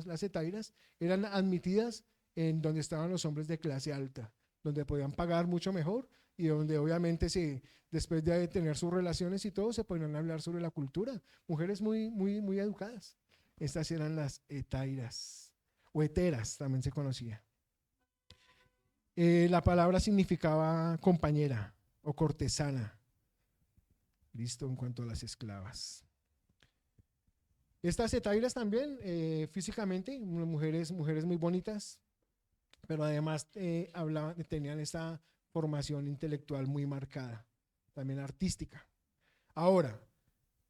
S4: las etairas, eran admitidas en donde estaban los hombres de clase alta, donde podían pagar mucho mejor y donde obviamente después de tener sus relaciones y todo, se podían hablar sobre la cultura. Mujeres muy, muy, muy educadas. Estas eran las etairas. O heteras también se conocía. La palabra significaba compañera o cortesana. Listo, en cuanto a las esclavas. Estas etairas también, físicamente, mujeres muy bonitas, pero además tenían esta formación intelectual muy marcada, también artística. Ahora,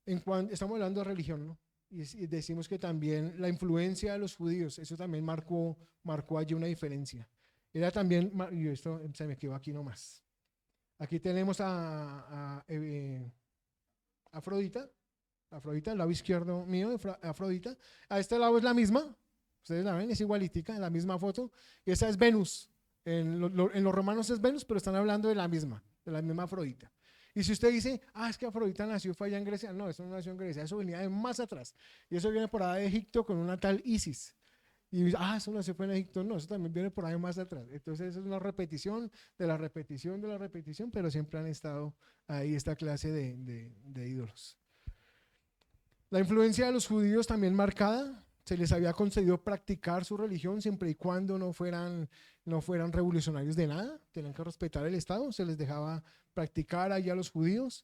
S4: estamos hablando de religión, ¿no? Y decimos que también la influencia de los judíos, eso también marcó allí una diferencia. Era también, y esto se me quedó aquí nomás. Aquí tenemos a Afrodita, al lado izquierdo mío, Afrodita. A este lado es la misma, ustedes la ven, es igualitica, en la misma foto. Y esa es Venus. En los romanos es Venus, pero están hablando de la misma Afrodita. Y si usted dice, es que Afrodita nació, fue allá en Grecia, no, eso no nació en Grecia, eso venía de más atrás. Y eso viene por allá de Egipto con una tal Isis. Y eso nació fue en Egipto, no, eso también viene por ahí más atrás. Entonces eso es una repetición de la repetición de la repetición, pero siempre han estado ahí esta clase de ídolos. La influencia de los judíos también marcada, se les había concedido practicar su religión siempre y cuando no fueran revolucionarios de nada, tenían que respetar el Estado, se les dejaba practicar allí a los judíos.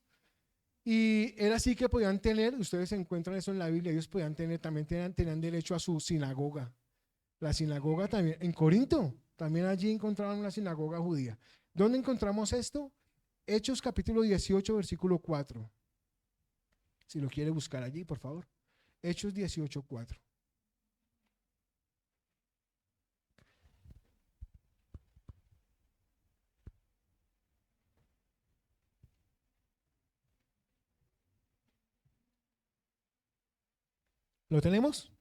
S4: Y era así que podían tener, ustedes encuentran eso en la Biblia, ellos podían tener, también tenían derecho a su sinagoga. La sinagoga también, en Corinto, también allí encontraban una sinagoga judía. ¿Dónde encontramos esto? Hechos capítulo 18, versículo 4. Si lo quiere buscar allí, por favor. Hechos 18, 4. ¿Lo tenemos?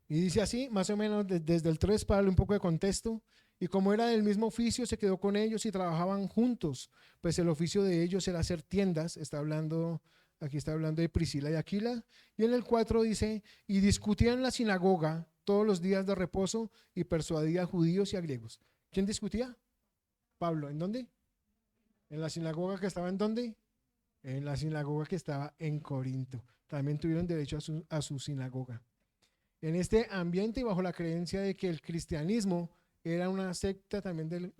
S4: Y dice así, más o menos desde el 3 para darle un poco de contexto. Y como era del mismo oficio, se quedó con ellos y trabajaban juntos, pues el oficio de ellos era hacer tiendas. Aquí está hablando de Priscila y Aquila. Y en el 4 dice, y discutían en la sinagoga todos los días de reposo y persuadía a judíos y a griegos. ¿Quién discutía? Pablo. ¿En dónde? ¿En la sinagoga que estaba en dónde? En la sinagoga que estaba en Corinto. También tuvieron derecho a su sinagoga. En este ambiente y bajo la creencia de que el cristianismo era una secta, también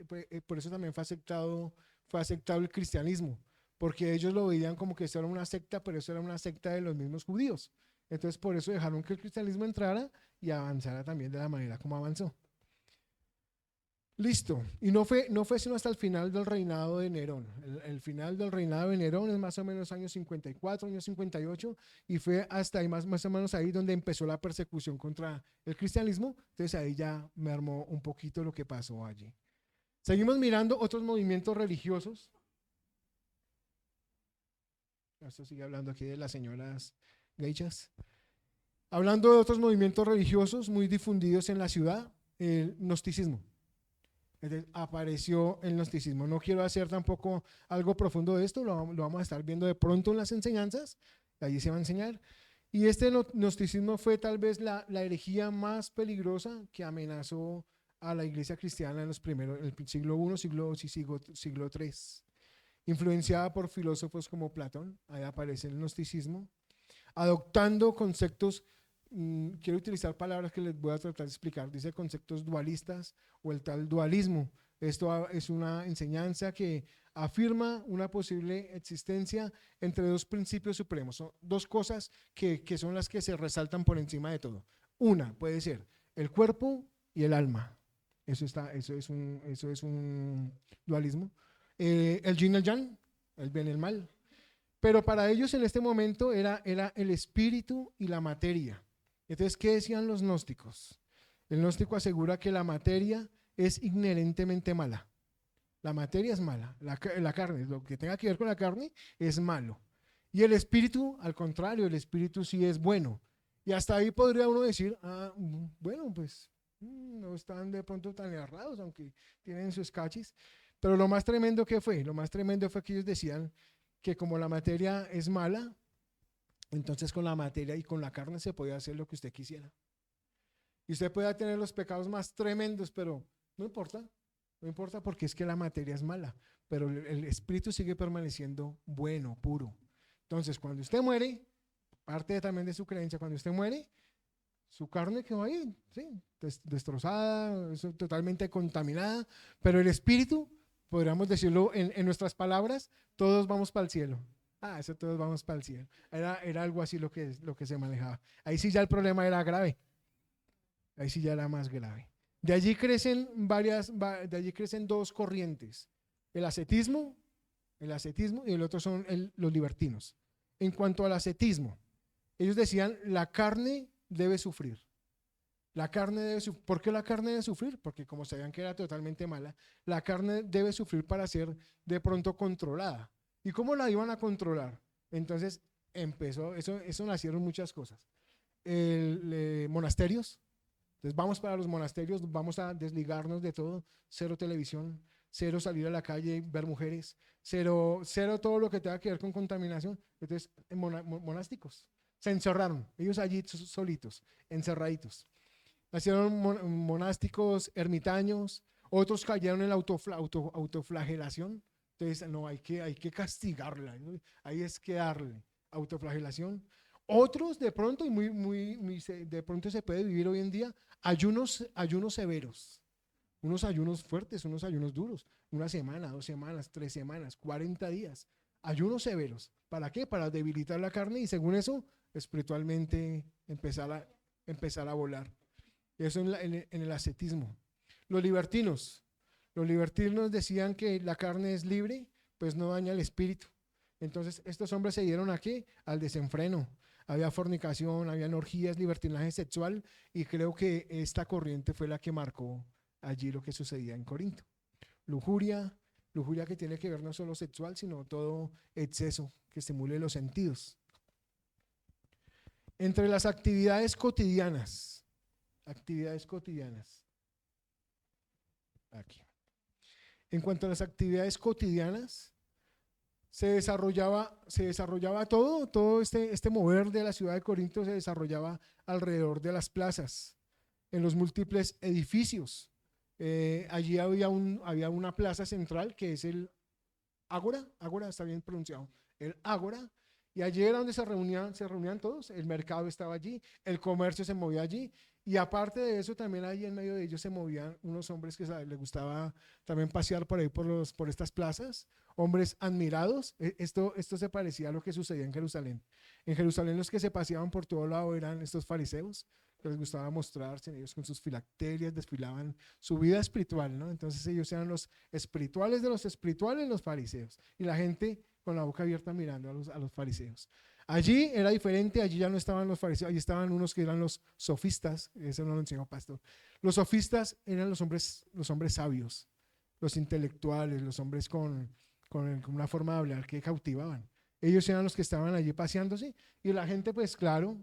S4: por eso también fue aceptado el cristianismo, porque ellos lo veían como que eso era una secta, pero eso era una secta de los mismos judíos. Entonces por eso dejaron que el cristianismo entrara y avanzara también de la manera como avanzó. Listo. Y no fue sino hasta el final del reinado de Nerón. El final del reinado de Nerón es más o menos años 54, años 58, y fue hasta ahí más o menos ahí donde empezó la persecución contra el cristianismo. Entonces ahí ya me armó un poquito lo que pasó allí. Seguimos mirando otros movimientos religiosos. Esto sigue hablando aquí de las señoras geichas. Hablando de otros movimientos religiosos muy difundidos en la ciudad, el gnosticismo. Entonces, apareció el gnosticismo. No quiero hacer tampoco algo profundo de esto, lo vamos a estar viendo de pronto en las enseñanzas, allí se va a enseñar. Y este gnosticismo fue tal vez la herejía más peligrosa que amenazó a la iglesia cristiana en el siglo I, siglo III. Influenciada por filósofos como Platón, ahí aparece el gnosticismo, adoptando conceptos. Quiero utilizar palabras que les voy a tratar de explicar. Dice conceptos dualistas o el tal dualismo. Esto es una enseñanza que afirma una posible existencia entre dos principios supremos. Son dos cosas que son las que se resaltan por encima de todo. Una puede ser el cuerpo y el alma. Eso es un dualismo. El yin y el yang, el bien y el mal. Pero para ellos en este momento era el espíritu y la materia. Entonces, ¿qué decían los gnósticos? El gnóstico asegura que la materia es inherentemente mala. La materia es mala, la carne, lo que tenga que ver con la carne es malo. Y el espíritu, al contrario, el espíritu sí es bueno. Y hasta ahí podría uno decir, bueno, pues no están de pronto tan errados, aunque tienen sus cachis. Pero lo más tremendo que fue que ellos decían que como la materia es mala, entonces con la materia y con la carne se podía hacer lo que usted quisiera. Y usted puede tener los pecados más tremendos, pero no importa porque es que la materia es mala, pero el espíritu sigue permaneciendo bueno, puro. Entonces cuando usted muere, parte también de su creencia, cuando usted muere, su carne quedó ahí, ¿sí? Destrozada, totalmente contaminada, pero el espíritu, podríamos decirlo en nuestras palabras, todos vamos para el cielo. Eso todos vamos para el cielo. Era algo así lo que se manejaba. Ahí sí ya el problema era grave. Ahí sí ya era más grave. De allí crecen dos corrientes. El ascetismo y el otro son los libertinos. En cuanto al ascetismo, ellos decían la carne debe sufrir. ¿Por qué la carne debe sufrir? Porque como sabían que era totalmente mala, la carne debe sufrir para ser de pronto controlada. ¿Y cómo la iban a controlar? Entonces eso nacieron muchas cosas. Monasterios. Entonces vamos para los monasterios, vamos a desligarnos de todo, cero televisión, cero salir a la calle y ver mujeres, cero todo lo que tenga que ver con contaminación. Entonces, monásticos se encerraron, ellos allí solitos, encerraditos. Nacieron monásticos, ermitaños, otros cayeron en la autoflagelación. Entonces, no, hay que castigarla, ¿no? Ahí es que darle autoflagelación. Otros de pronto, y de pronto se puede vivir hoy en día, ayunos severos, unos ayunos fuertes, unos ayunos duros, 1 semana, 2 semanas, 3 semanas, 40 días, ayunos severos. ¿Para qué? Para debilitar la carne y según eso, espiritualmente empezar a volar. Eso en el ascetismo. Los libertinos decían que la carne es libre, pues no daña el espíritu. Entonces, estos hombres se dieron ¿a qué? Al desenfreno. Había fornicación, habían orgías, libertinaje sexual, y creo que esta corriente fue la que marcó allí lo que sucedía en Corinto. Lujuria que tiene que ver no solo sexual, sino todo exceso que estimule los sentidos. Entre las actividades cotidianas, aquí. En cuanto a las actividades cotidianas, se desarrollaba todo este mover de la ciudad de Corinto se desarrollaba alrededor de las plazas, en los múltiples edificios. Allí había una plaza central que es el Ágora está bien pronunciado, el Ágora, y allí era donde se reunían todos, el mercado estaba allí, el comercio se movía allí, y aparte de eso también allí en medio de ellos se movían unos hombres que les gustaba también pasear por ahí por estas plazas, hombres admirados. Esto se parecía a lo que sucedía en Jerusalén. En Jerusalén los que se paseaban por todo lado eran estos fariseos, que les gustaba mostrarse, ellos con sus filacterias desfilaban su vida espiritual, ¿no? Entonces ellos eran los espirituales de los espirituales, los fariseos, y la gente con la boca abierta mirando a los fariseos. Allí era diferente, allí ya no estaban los fariseos, allí estaban unos que eran los sofistas, eso no lo enseñó pastor. Los sofistas eran los hombres sabios, los intelectuales, los hombres con una forma de hablar que cautivaban. Ellos eran los que estaban allí paseándose, y la gente, pues claro,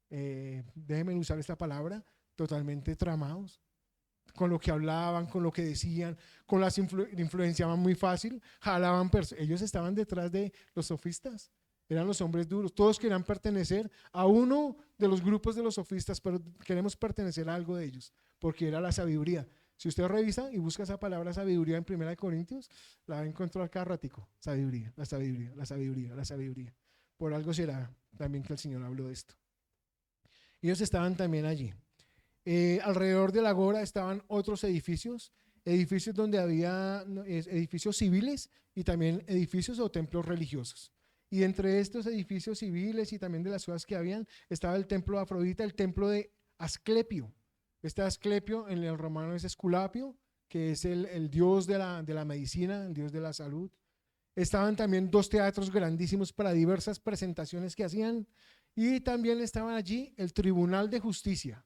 S4: déjenme usar esta palabra, totalmente tramados, con lo que hablaban, con lo que decían, con las influenciaban muy fácil, jalaban, ellos estaban detrás de los sofistas, eran los hombres duros, todos querían pertenecer a uno de los grupos de los sofistas, pero queremos pertenecer a algo de ellos, porque era la sabiduría. Si usted revisa y busca esa palabra sabiduría en 1 Corintios, la va a encontrar cada ratico, sabiduría, la sabiduría, la sabiduría, la sabiduría. Por algo será también que el Señor habló de esto. Ellos estaban también allí. Alrededor del Ágora estaban otros edificios donde había edificios civiles y también edificios o templos religiosos. Y entre estos edificios civiles y también de las ciudades que habían, estaba el templo de Afrodita, el templo de Asclepio. Este Asclepio en el romano es Esculapio, que es el dios de la medicina, el dios de la salud. Estaban también 2 teatros grandísimos para diversas presentaciones que hacían, y también estaban allí el Tribunal de Justicia,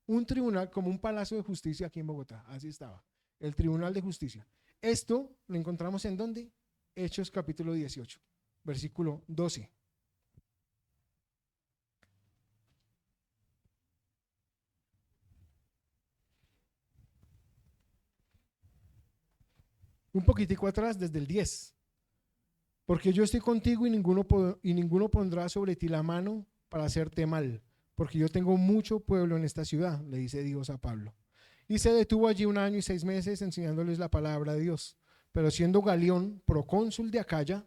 S4: un tribunal como un palacio de justicia aquí en Bogotá, así estaba, el Tribunal de Justicia. Esto lo encontramos ¿en dónde? Hechos capítulo 18, versículo 12. Un poquitico atrás, desde el 10. Porque yo estoy contigo y ninguno pondrá sobre ti la mano para hacerte mal, porque yo tengo mucho pueblo en esta ciudad, le dice Dios a Pablo. Y se detuvo allí 1 año y 6 meses enseñándoles la palabra de Dios. Pero siendo Galión procónsul de Acaya,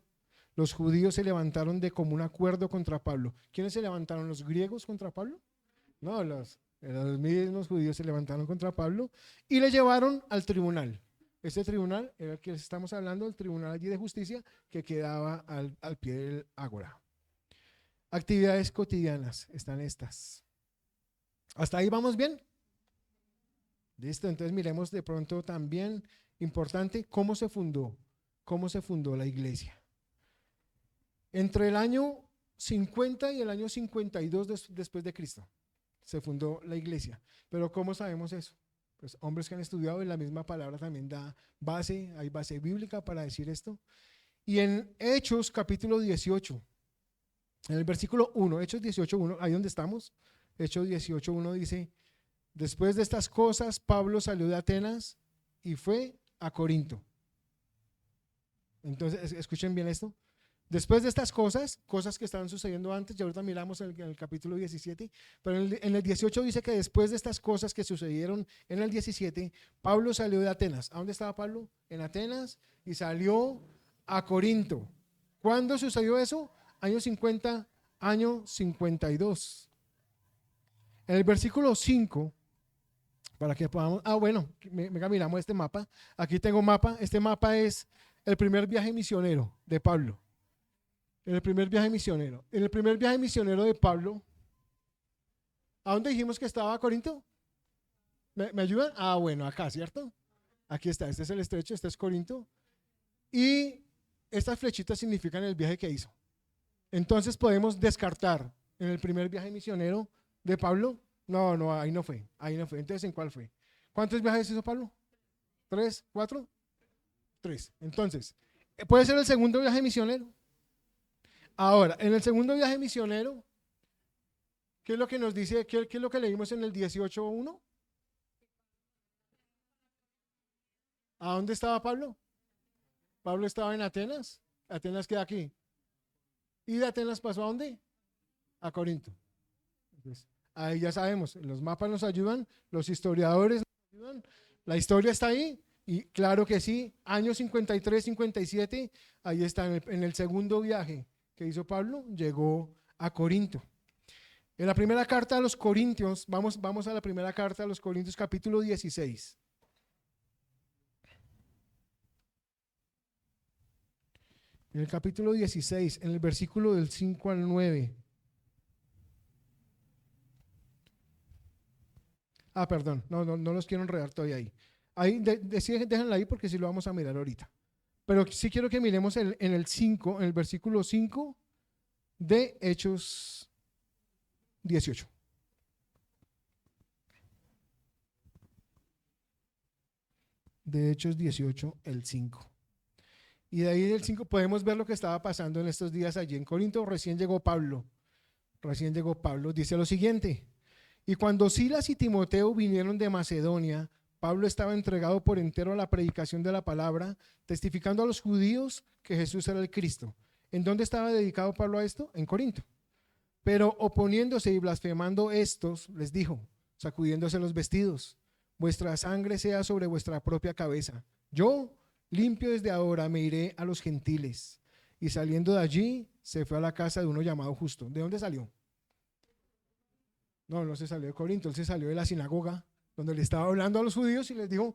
S4: los judíos se levantaron de común acuerdo contra Pablo. ¿Quiénes se levantaron? ¿Los griegos contra Pablo? No, los mismos judíos se levantaron contra Pablo y le llevaron al tribunal. Este tribunal era el que estamos hablando, el tribunal allí de justicia que quedaba al pie del ágora. Actividades cotidianas están estas. ¿Hasta ahí vamos bien? Listo, entonces miremos de pronto también, importante, cómo se fundó la iglesia. Entre el año 50 y el año 52 después de Cristo se fundó la iglesia. Pero ¿cómo sabemos eso? Pues hombres que han estudiado, y la misma palabra también da base, hay base bíblica para decir esto. Y en Hechos capítulo 18, en el versículo 1, Hechos 18:1, ahí donde estamos, Hechos 18:1 dice: después de estas cosas, Pablo salió de Atenas y fue a Corinto. Entonces, escuchen bien esto. Después de estas cosas, cosas que estaban sucediendo antes, y ahorita miramos en el capítulo 17, pero en el 18 dice que después de estas cosas que sucedieron en el 17, Pablo salió de Atenas. ¿A dónde estaba Pablo? En Atenas, y salió a Corinto. ¿Cuándo sucedió eso? Año 50, año 52. En el versículo 5, para que podamos, venga, miramos este mapa. Aquí tengo mapa. Este mapa es el primer viaje misionero de Pablo. En el primer viaje misionero. En el primer viaje misionero de Pablo, ¿a dónde dijimos que estaba Corinto? ¿Me ayudan? Bueno, acá, ¿cierto? Aquí está, este es el estrecho, este es Corinto. Y estas flechitas significan el viaje que hizo. Entonces podemos descartar en el primer viaje misionero de Pablo. No, ahí no fue. Entonces, ¿en cuál fue? ¿Cuántos viajes hizo Pablo? ¿3? ¿4? 3. Entonces, puede ser el segundo viaje misionero. Ahora, en el segundo viaje misionero, ¿qué es lo que nos dice? ¿Qué es lo que leímos en el 18:1? ¿A dónde estaba Pablo? Pablo estaba en Atenas. Atenas queda aquí. ¿Y de Atenas pasó a dónde? A Corinto. Entonces, ahí ya sabemos, los mapas nos ayudan, los historiadores nos ayudan, la historia está ahí. Y claro que sí, años 53, 57, ahí está en el segundo viaje que hizo Pablo, llegó a Corinto. En la primera carta a los Corintios, vamos a la primera carta a los Corintios, capítulo 16. En el capítulo 16, en el versículo del 5 al 9. Perdón, no los quiero enredar todavía ahí. Ahí déjenla ahí porque sí lo vamos a mirar ahorita. Pero sí quiero que miremos en el 5, en el versículo 5 de Hechos 18. De Hechos 18, el 5. Y de ahí del 5 podemos ver lo que estaba pasando en estos días allí en Corinto. Recién llegó Pablo, dice lo siguiente: y cuando Silas y Timoteo vinieron de Macedonia, Pablo estaba entregado por entero a la predicación de la palabra, testificando a los judíos que Jesús era el Cristo. ¿En dónde estaba dedicado Pablo a esto? En Corinto. Pero oponiéndose y blasfemando estos, les dijo, sacudiéndose los vestidos: vuestra sangre sea sobre vuestra propia cabeza. Yo, limpio desde ahora, me iré a los gentiles. Y saliendo de allí, se fue a la casa de uno llamado Justo. ¿De dónde salió? No se salió de Corinto, él se salió de la sinagoga, donde le estaba hablando a los judíos y les dijo,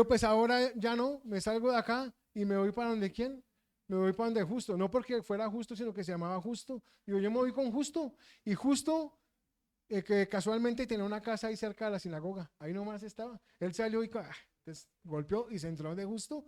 S4: pues ahora ya no, me salgo de acá y me voy para donde ¿quién? Me voy para donde Justo, no porque fuera Justo, sino que se llamaba Justo. Digo, yo me voy con Justo, y Justo, que casualmente tenía una casa ahí cerca de la sinagoga, ahí nomás estaba. Él salió y entonces, golpeó y se entró de Justo.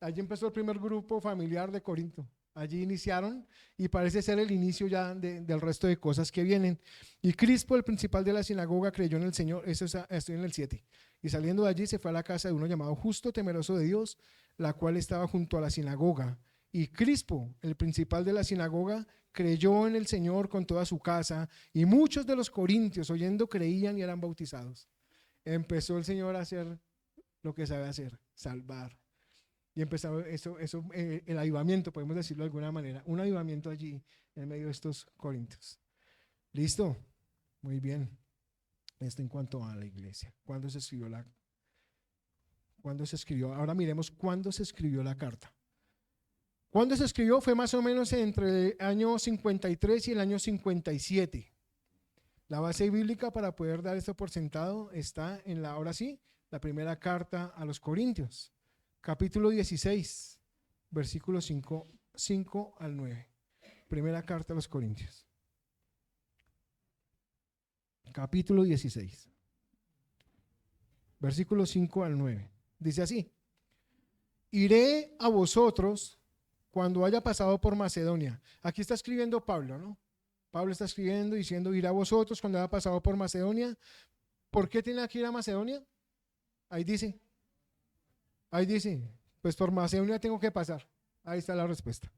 S4: Allí empezó el primer grupo familiar de Corinto. Allí iniciaron y parece ser el inicio ya del resto de cosas que vienen. Y Crispo, el principal de la sinagoga, creyó en el Señor. Estoy en el 7. Y saliendo de allí se fue a la casa de uno llamado Justo, temeroso de Dios, la cual estaba junto a la sinagoga. Y Crispo, el principal de la sinagoga, creyó en el Señor con toda su casa, y muchos de los corintios, oyendo, creían y eran bautizados. Empezó el Señor a hacer lo que sabe hacer, salvar. Y empezó el avivamiento, podemos decirlo de alguna manera, un avivamiento allí en medio de estos corintios. ¿Listo? Muy bien. Esto en cuanto a la iglesia. ¿Cuándo se escribió? Ahora miremos cuándo se escribió la carta. ¿Cuándo se escribió? Fue más o menos entre el año 53 y el año 57. La base bíblica para poder dar esto por sentado está en ahora sí, la primera carta a los Corintios. Capítulo 16, versículos 5 al 9. Primera carta a los Corintios. Capítulo 16, versículos 5 al 9. Dice así: iré a vosotros cuando haya pasado por Macedonia. Aquí está escribiendo Pablo, ¿no? Pablo está escribiendo diciendo, iré a vosotros cuando haya pasado por Macedonia. ¿Por qué tiene que ir a Macedonia? Ahí dice, pues por Macedonia tengo que pasar. Ahí está la respuesta.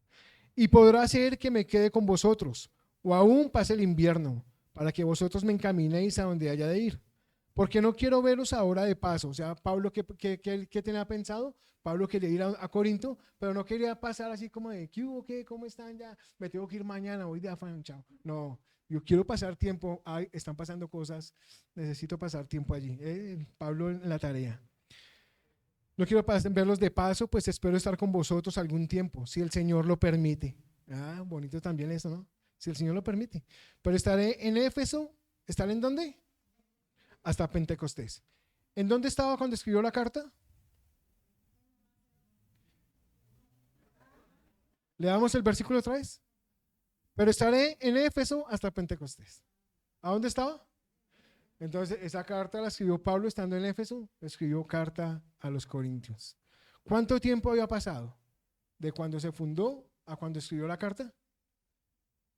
S4: Y podrá ser que me quede con vosotros, o aún pase el invierno, para que vosotros me encaminéis a donde haya de ir. Porque no quiero veros ahora de paso. O sea, Pablo, ¿qué tenía pensado? Pablo quería ir a Corinto, pero no quería pasar así como de, ¿qué hubo? ¿Qué? ¿Cómo están ya? Me tengo que ir mañana, voy de afán, chao. No, yo quiero pasar tiempo, ay, están pasando cosas, necesito pasar tiempo allí. Pablo en la tarea. No quiero verlos de paso, pues espero estar con vosotros algún tiempo, si el Señor lo permite. Ah, bonito también eso, ¿no? Si el Señor lo permite. Pero estaré en Éfeso. ¿Estaré en dónde? Hasta Pentecostés. ¿En dónde estaba cuando escribió la carta? Le damos el versículo otra vez. Pero estaré en Éfeso hasta Pentecostés. ¿A dónde estaba? Entonces, esa carta la escribió Pablo estando en Éfeso, escribió carta a los Corintios. ¿Cuánto tiempo había pasado de cuando se fundó a cuando escribió la carta?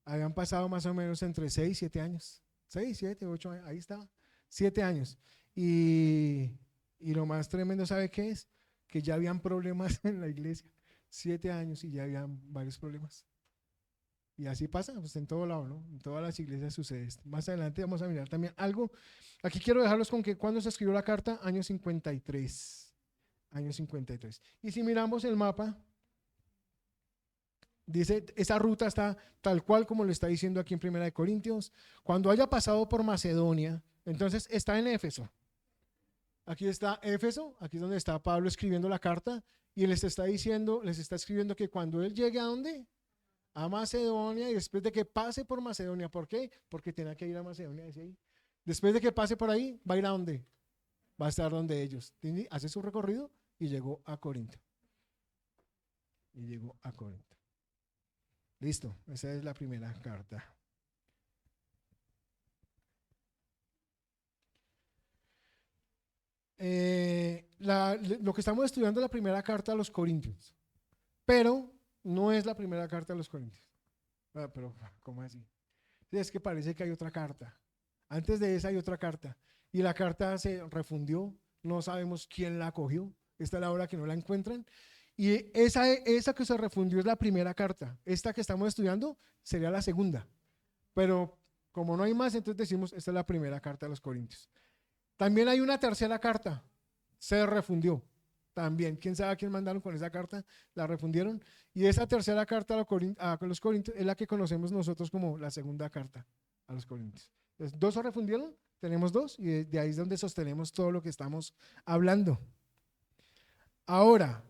S4: Habían pasado más o menos entre 6 y 7 años. 6, 7, 8 años, ahí estaba. 7 años. Y lo más tremendo, ¿sabe qué es? Que ya habían problemas en la iglesia. 7 años y ya habían varios problemas. Y así pasa, pues en todo lado, ¿no? En todas las iglesias sucede esto. Más adelante vamos a mirar también algo. Aquí quiero dejarlos con que cuando se escribió la carta, año 53. Año 53. Y si miramos el mapa, dice, esa ruta está tal cual como lo está diciendo aquí en Primera de Corintios. Cuando haya pasado por Macedonia, entonces está en Éfeso. Aquí está Éfeso, aquí es donde está Pablo escribiendo la carta, y les está escribiendo que cuando él llegue a ¿dónde? A Macedonia, y después de que pase por Macedonia, ¿por qué? Porque tenía que ir a Macedonia, dice ahí. Después de que pase por ahí, ¿va a ir a dónde? Va a estar donde ellos. Hace su recorrido y llegó a Corinto. Listo, esa es la primera carta. Lo que estamos estudiando es la primera carta a los Corintios, pero no es la primera carta a los Corintios. Pero, ¿cómo así? Es que parece que hay otra carta. Antes de esa hay otra carta. Y la carta se refundió. No sabemos quién la cogió. Esta es la hora que no la encuentran. Y esa que se refundió es la primera carta. Esta que estamos estudiando sería la segunda. Pero como no hay más, entonces decimos, esta es la primera carta a los Corintios. También hay una tercera carta. Se refundió. También, quién sabe a quién mandaron con esa carta, la refundieron. Y esa tercera carta a los Corintios es la que conocemos nosotros como la segunda carta a los Corintios. Entonces, 2 se refundieron, tenemos 2, y de ahí es donde sostenemos todo lo que estamos hablando. Ahora,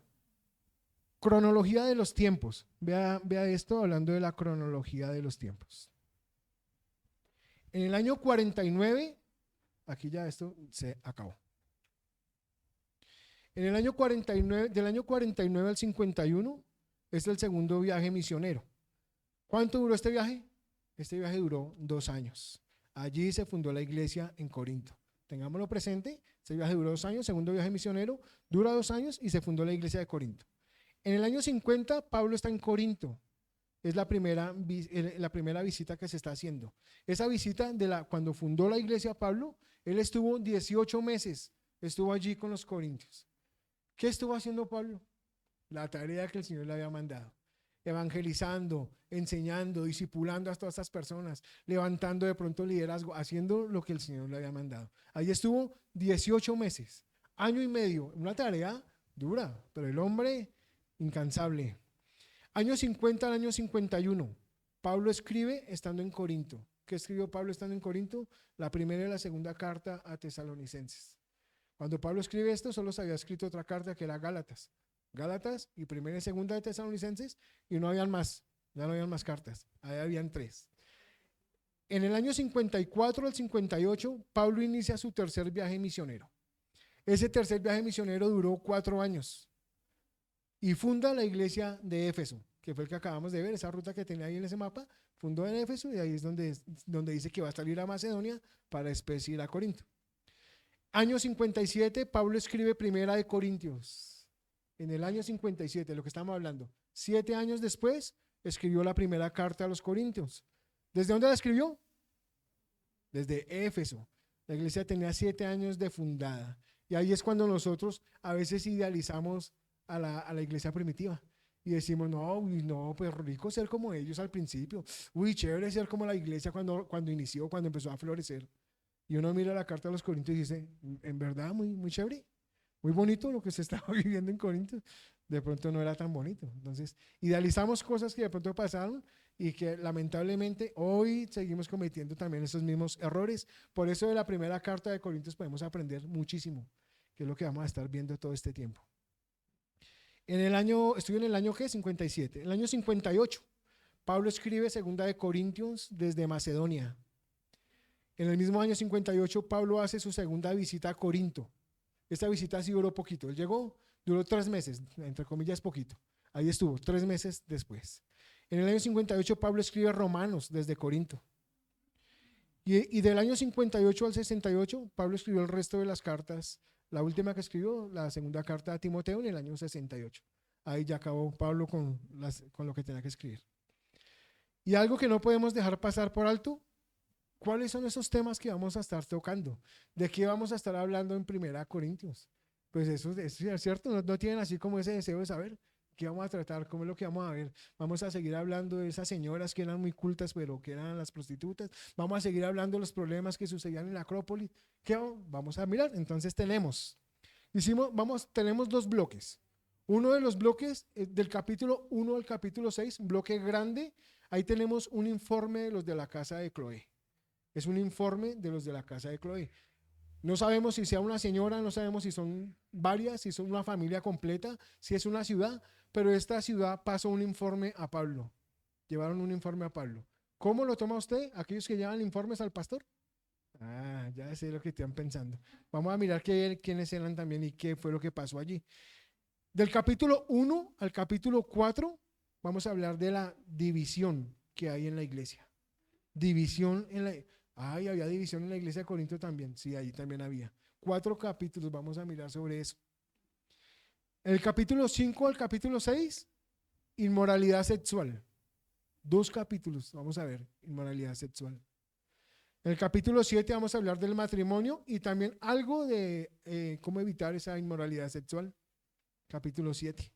S4: cronología de los tiempos. Vea esto hablando de la cronología de los tiempos. En el año 49, aquí ya esto se acabó. En el año 49, del año 49 al 51, es el segundo viaje misionero. ¿Cuánto duró este viaje? Este viaje duró 2 años. Allí se fundó la iglesia en Corinto. Tengámoslo presente, este viaje duró 2 años, segundo viaje misionero, dura 2 años y se fundó la iglesia de Corinto. En el año 50, Pablo está en Corinto. Es la primera visita que se está haciendo. Esa visita, cuando fundó la iglesia Pablo, él estuvo 18 meses, estuvo allí con los corintios. ¿Qué estuvo haciendo Pablo? La tarea que el Señor le había mandado. Evangelizando, enseñando, discipulando a todas estas personas, levantando de pronto liderazgo, haciendo lo que el Señor le había mandado. Ahí estuvo 18 meses, año y medio, una tarea dura, pero el hombre incansable. Año 50 al año 51, Pablo escribe estando en Corinto. ¿Qué escribió Pablo estando en Corinto? La primera y la segunda carta a Tesalonicenses. Cuando Pablo escribe esto, solo se había escrito otra carta que era Gálatas. Gálatas y primera y segunda de Tesalonicenses, y no habían más, ya no habían más cartas, ahí habían 3. En el año 54 al 58, Pablo inicia su tercer viaje misionero. Ese tercer viaje misionero duró 4 años y funda la iglesia de Éfeso, que fue el que acabamos de ver, esa ruta que tenía ahí en ese mapa, fundó en Éfeso y ahí es donde dice que va a salir a Macedonia para después ir a Corinto. Año 57, Pablo escribe Primera de Corintios. En el año 57, lo que estamos hablando. 7 años después, escribió la primera carta a los Corintios. ¿Desde dónde la escribió? Desde Éfeso. La iglesia tenía 7 años de fundada. Y ahí es cuando nosotros a veces idealizamos a la iglesia primitiva. Y decimos, no, pues rico ser como ellos al principio. Uy, chévere ser como la iglesia cuando inició, cuando empezó a florecer. Y uno mira la carta a los Corintios y dice, en verdad, muy, muy chévere, muy bonito lo que se estaba viviendo en Corintios. De pronto no era tan bonito. Entonces, idealizamos cosas que de pronto pasaron y que lamentablemente hoy seguimos cometiendo también esos mismos errores. Por eso de la primera carta de Corintios podemos aprender muchísimo, que es lo que vamos a estar viendo todo este tiempo. Estuve en el año ¿qué? 57. En el año 58, Pablo escribe segunda de Corintios desde Macedonia. En el mismo año 58, Pablo hace su segunda visita a Corinto. Esta visita sí duró poquito. Él llegó, duró 3 meses, entre comillas poquito. Ahí estuvo, 3 meses después. En el año 58, Pablo escribe Romanos desde Corinto. Y del año 58 al 68, Pablo escribió el resto de las cartas. La última que escribió, la segunda carta a Timoteo, en el año 68. Ahí ya acabó Pablo con lo que tenía que escribir. Y algo que no podemos dejar pasar por alto, ¿cuáles son esos temas que vamos a estar tocando? ¿De qué vamos a estar hablando en 1 Corintios? Pues eso es cierto, no tienen así como ese deseo de saber qué vamos a tratar, cómo es lo que vamos a ver. Vamos a seguir hablando de esas señoras que eran muy cultas, pero que eran las prostitutas. Vamos a seguir hablando de los problemas que sucedían en la Acrópolis. ¿Qué vamos a mirar? Entonces tenemos 2 bloques. Uno de los bloques del capítulo 1 al capítulo 6, bloque grande, ahí tenemos un informe de los de la casa de Cloé. Es un informe de los de la casa de Cloé. No sabemos si sea una señora, no sabemos si son varias, si son una familia completa, si es una ciudad, pero esta ciudad pasó un informe a Pablo. Llevaron un informe a Pablo. ¿Cómo lo toma usted? Aquellos que llevan informes al pastor. Ah, ya sé lo que están pensando. Vamos a mirar quiénes eran también y qué fue lo que pasó allí. Del capítulo 1 al capítulo 4 vamos a hablar de la división que hay en la iglesia. División en la... Ay, había división en la iglesia de Corinto también. Sí, ahí también había. 4 capítulos, vamos a mirar sobre eso. El capítulo 5 al capítulo 6, inmoralidad sexual. 2 capítulos, vamos a ver, inmoralidad sexual. En el capítulo 7 vamos a hablar del matrimonio y también algo de cómo evitar esa inmoralidad sexual. Capítulo 7.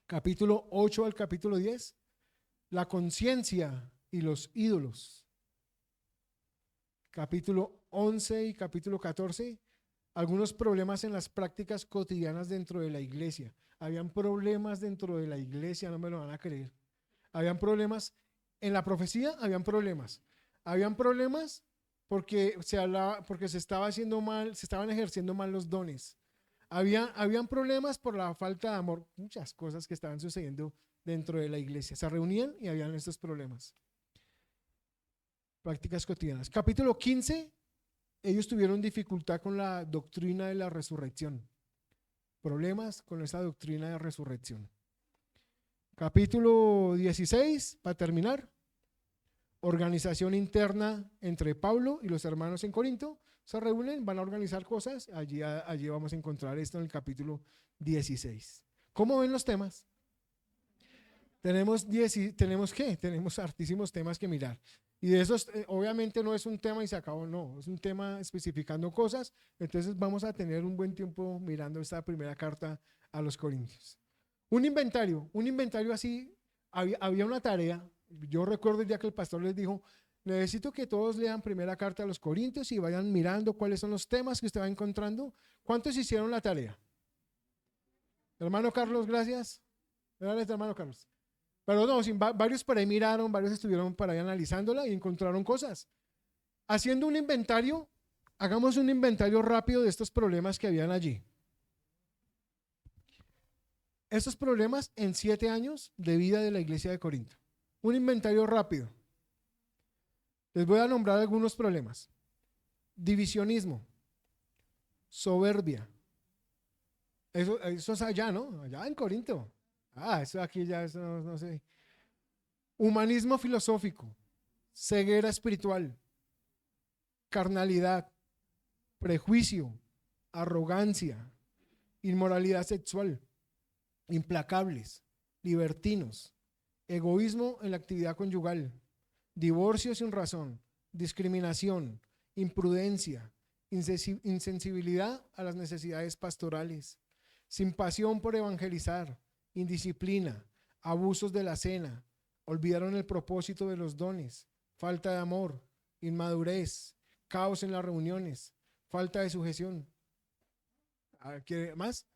S4: Capítulo 8 al capítulo 10, la conciencia y los ídolos. Capítulo 11 y capítulo 14, algunos problemas en las prácticas cotidianas dentro de la iglesia. Habían problemas dentro de la iglesia, no me lo van a creer. Habían problemas en la profecía, habían problemas. Habían problemas porque se estaba haciendo mal, se estaban ejerciendo mal los dones. Habían problemas por la falta de amor, muchas cosas que estaban sucediendo dentro de la iglesia. Se reunían y habían estos problemas. Prácticas cotidianas. Capítulo 15, ellos tuvieron dificultad con la doctrina de la resurrección. Problemas con esa doctrina de resurrección. Capítulo 16, para terminar, organización interna entre Pablo y los hermanos en Corinto. Se reúnen, van a organizar cosas. Allí vamos a encontrar esto en el capítulo 16. ¿Cómo ven los temas? Tenemos hartísimos temas que mirar. Y de esos, obviamente no es un tema y se acabó, no, es un tema especificando cosas. Entonces vamos a tener un buen tiempo mirando esta primera carta a los Corintios. Un inventario así, había una tarea. Yo recuerdo el día que el pastor les dijo, necesito que todos lean primera carta a los Corintios y vayan mirando cuáles son los temas que usted va encontrando. ¿Cuántos hicieron la tarea? Hermano Carlos, gracias. Gracias, hermano Carlos. Pero no, varios por ahí miraron, varios estuvieron por ahí analizándola y encontraron cosas. Haciendo un inventario, hagamos un inventario rápido de estos problemas que habían allí. Estos problemas en 7 años de vida de la iglesia de Corinto. Un inventario rápido. Les voy a nombrar algunos problemas. Divisionismo, soberbia. Eso es allá, ¿no? Allá en Corinto. Eso aquí ya, eso no sé. Humanismo filosófico, ceguera espiritual, carnalidad, prejuicio, arrogancia, inmoralidad sexual, implacables, libertinos, egoísmo en la actividad conyugal, divorcio sin razón, discriminación, imprudencia, insensibilidad a las necesidades pastorales, sin pasión por evangelizar, indisciplina, abusos de la cena, olvidaron el propósito de los dones, falta de amor, inmadurez, caos en las reuniones, falta de sujeción. ¿Quiere más?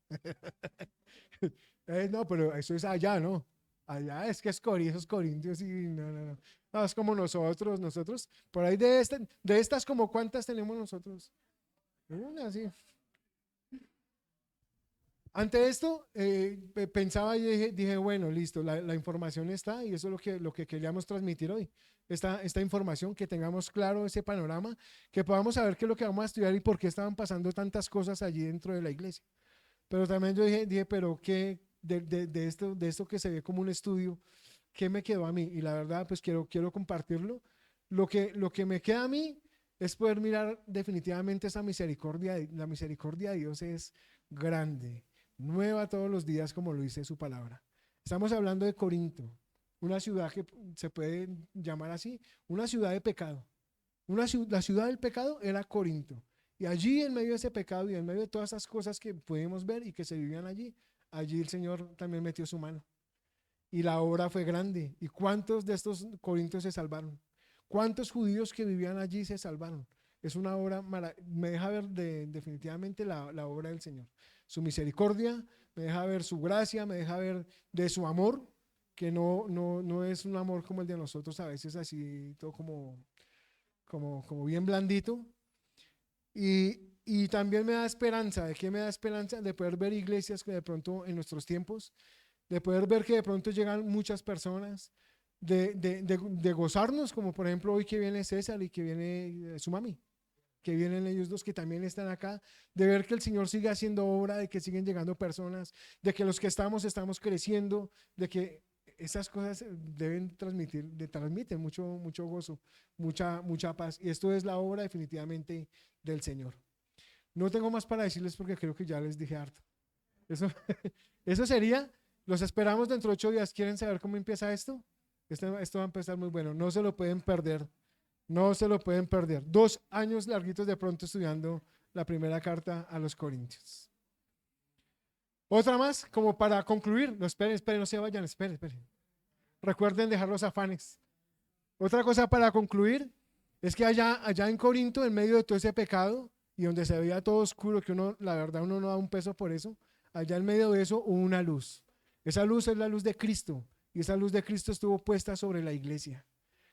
S4: No, pero eso es allá, ¿no? Allá es que esos corintios y no. No, es como nosotros, por ahí de estas como ¿cuántas tenemos nosotros? Una, sí. Ante esto, pensaba y dije, bueno, listo, la información está y eso es lo que queríamos transmitir hoy. Esta información, que tengamos claro ese panorama, que podamos saber qué es lo que vamos a estudiar y por qué estaban pasando tantas cosas allí dentro de la iglesia. Pero también yo dije, pero ¿qué de esto que se ve como un estudio, qué me quedó a mí? Y la verdad, pues quiero compartirlo. Lo que me queda a mí es poder mirar definitivamente esa misericordia. La misericordia de Dios es grande, nueva todos los días, como lo dice su palabra. Estamos hablando de Corinto, una ciudad que se puede llamar así, una ciudad de pecado. La ciudad del pecado era Corinto. Y allí, en medio de ese pecado y en medio de todas esas cosas que podemos ver y que se vivían allí el Señor también metió su mano. Y la obra fue grande. ¿Y cuántos de estos corintios se salvaron? ¿Cuántos judíos que vivían allí se salvaron? Es una obra, me deja ver definitivamente la obra del Señor. Su misericordia, me deja ver su gracia, me deja ver de su amor, que no es un amor como el de nosotros, a veces así, todo como bien blandito. Y también me da esperanza. ¿De qué me da esperanza? De poder ver iglesias que de pronto en nuestros tiempos, de poder ver que de pronto llegan muchas personas, de gozarnos, como por ejemplo hoy que viene César y que viene su mami, que vienen ellos dos que también están acá, de ver que el Señor sigue haciendo obra, de que siguen llegando personas, de que los que estamos creciendo, de que esas cosas transmiten mucho gozo, mucha paz. Y esto es la obra definitivamente del Señor. No tengo más para decirles porque creo que ya les dije harto. Eso sería. Los esperamos dentro de 8 días. ¿Quieren saber cómo empieza esto? Esto va a empezar muy bueno. No se lo pueden perder. No se lo pueden perder. 2 años larguitos de pronto estudiando la primera carta a los Corintios. Otra más, como para concluir. No, esperen, no se vayan, esperen. Recuerden dejar los afanes. Otra cosa para concluir es que allá en Corinto, en medio de todo ese pecado y donde se veía todo oscuro, que la verdad uno no da un peso por eso, allá en medio de eso hubo una luz. Esa luz es la luz de Cristo y esa luz de Cristo estuvo puesta sobre la iglesia.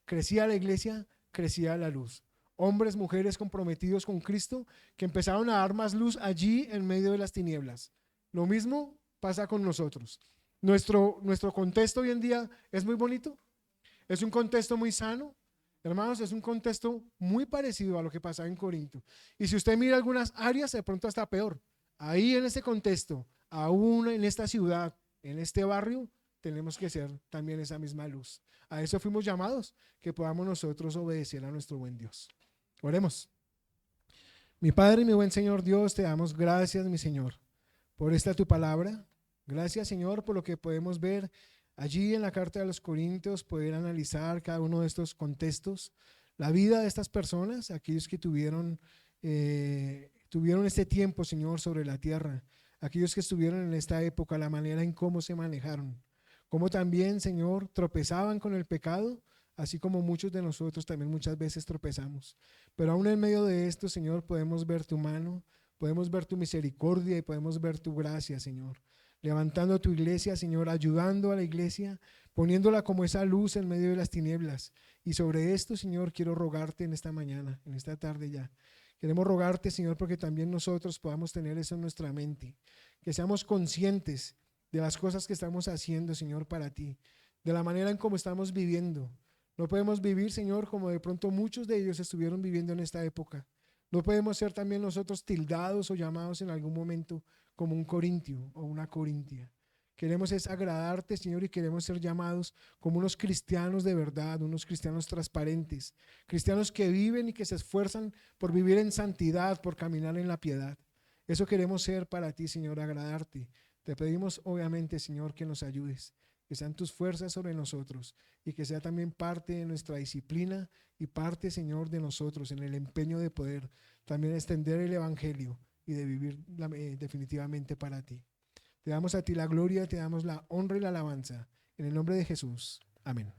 S4: Crecía la iglesia, crecía la luz. Hombres, mujeres comprometidos con Cristo que empezaron a dar más luz allí en medio de las tinieblas. Lo mismo pasa con nosotros. Nuestro contexto hoy en día es muy bonito, es un contexto muy sano, hermanos, es un contexto muy parecido a lo que pasaba en Corinto. Y si usted mira algunas áreas, de pronto está peor. Ahí en ese contexto, aún en esta ciudad, en este barrio, tenemos que ser también esa misma luz. A eso fuimos llamados, que podamos nosotros obedecer a nuestro buen Dios. Oremos. Mi Padre y mi buen Señor Dios, te damos gracias, mi Señor, por esta tu palabra. Gracias, Señor, por lo que podemos ver allí en la carta de los Corintios, poder analizar cada uno de estos contextos, la vida de estas personas, aquellos que tuvieron este tiempo, Señor, sobre la tierra, aquellos que estuvieron en esta época, la manera en cómo se manejaron, cómo también, Señor, tropezaban con el pecado, así como muchos de nosotros también muchas veces tropezamos. Pero aún en medio de esto, Señor, podemos ver tu mano, podemos ver tu misericordia y podemos ver tu gracia, Señor. Levantando tu iglesia, Señor, ayudando a la iglesia, poniéndola como esa luz en medio de las tinieblas. Y sobre esto, Señor, quiero rogarte en esta mañana, en esta tarde ya. Queremos rogarte, Señor, porque también nosotros podamos tener eso en nuestra mente, que seamos conscientes de las cosas que estamos haciendo, Señor, para ti, de la manera en cómo estamos viviendo. No podemos vivir, Señor, como de pronto muchos de ellos estuvieron viviendo en esta época. No podemos ser también nosotros tildados o llamados en algún momento como un corintio o una corintia. Queremos es agradarte, Señor, y queremos ser llamados como unos cristianos de verdad, unos cristianos transparentes, cristianos que viven y que se esfuerzan por vivir en santidad, por caminar en la piedad. Eso queremos ser para ti, Señor, agradarte. Te pedimos, obviamente, Señor, que nos ayudes, que sean tus fuerzas sobre nosotros y que sea también parte de nuestra disciplina y parte, Señor, de nosotros en el empeño de poder también extender el evangelio y de vivir definitivamente para ti. Te damos a ti la gloria, te damos la honra y la alabanza. En el nombre de Jesús. Amén.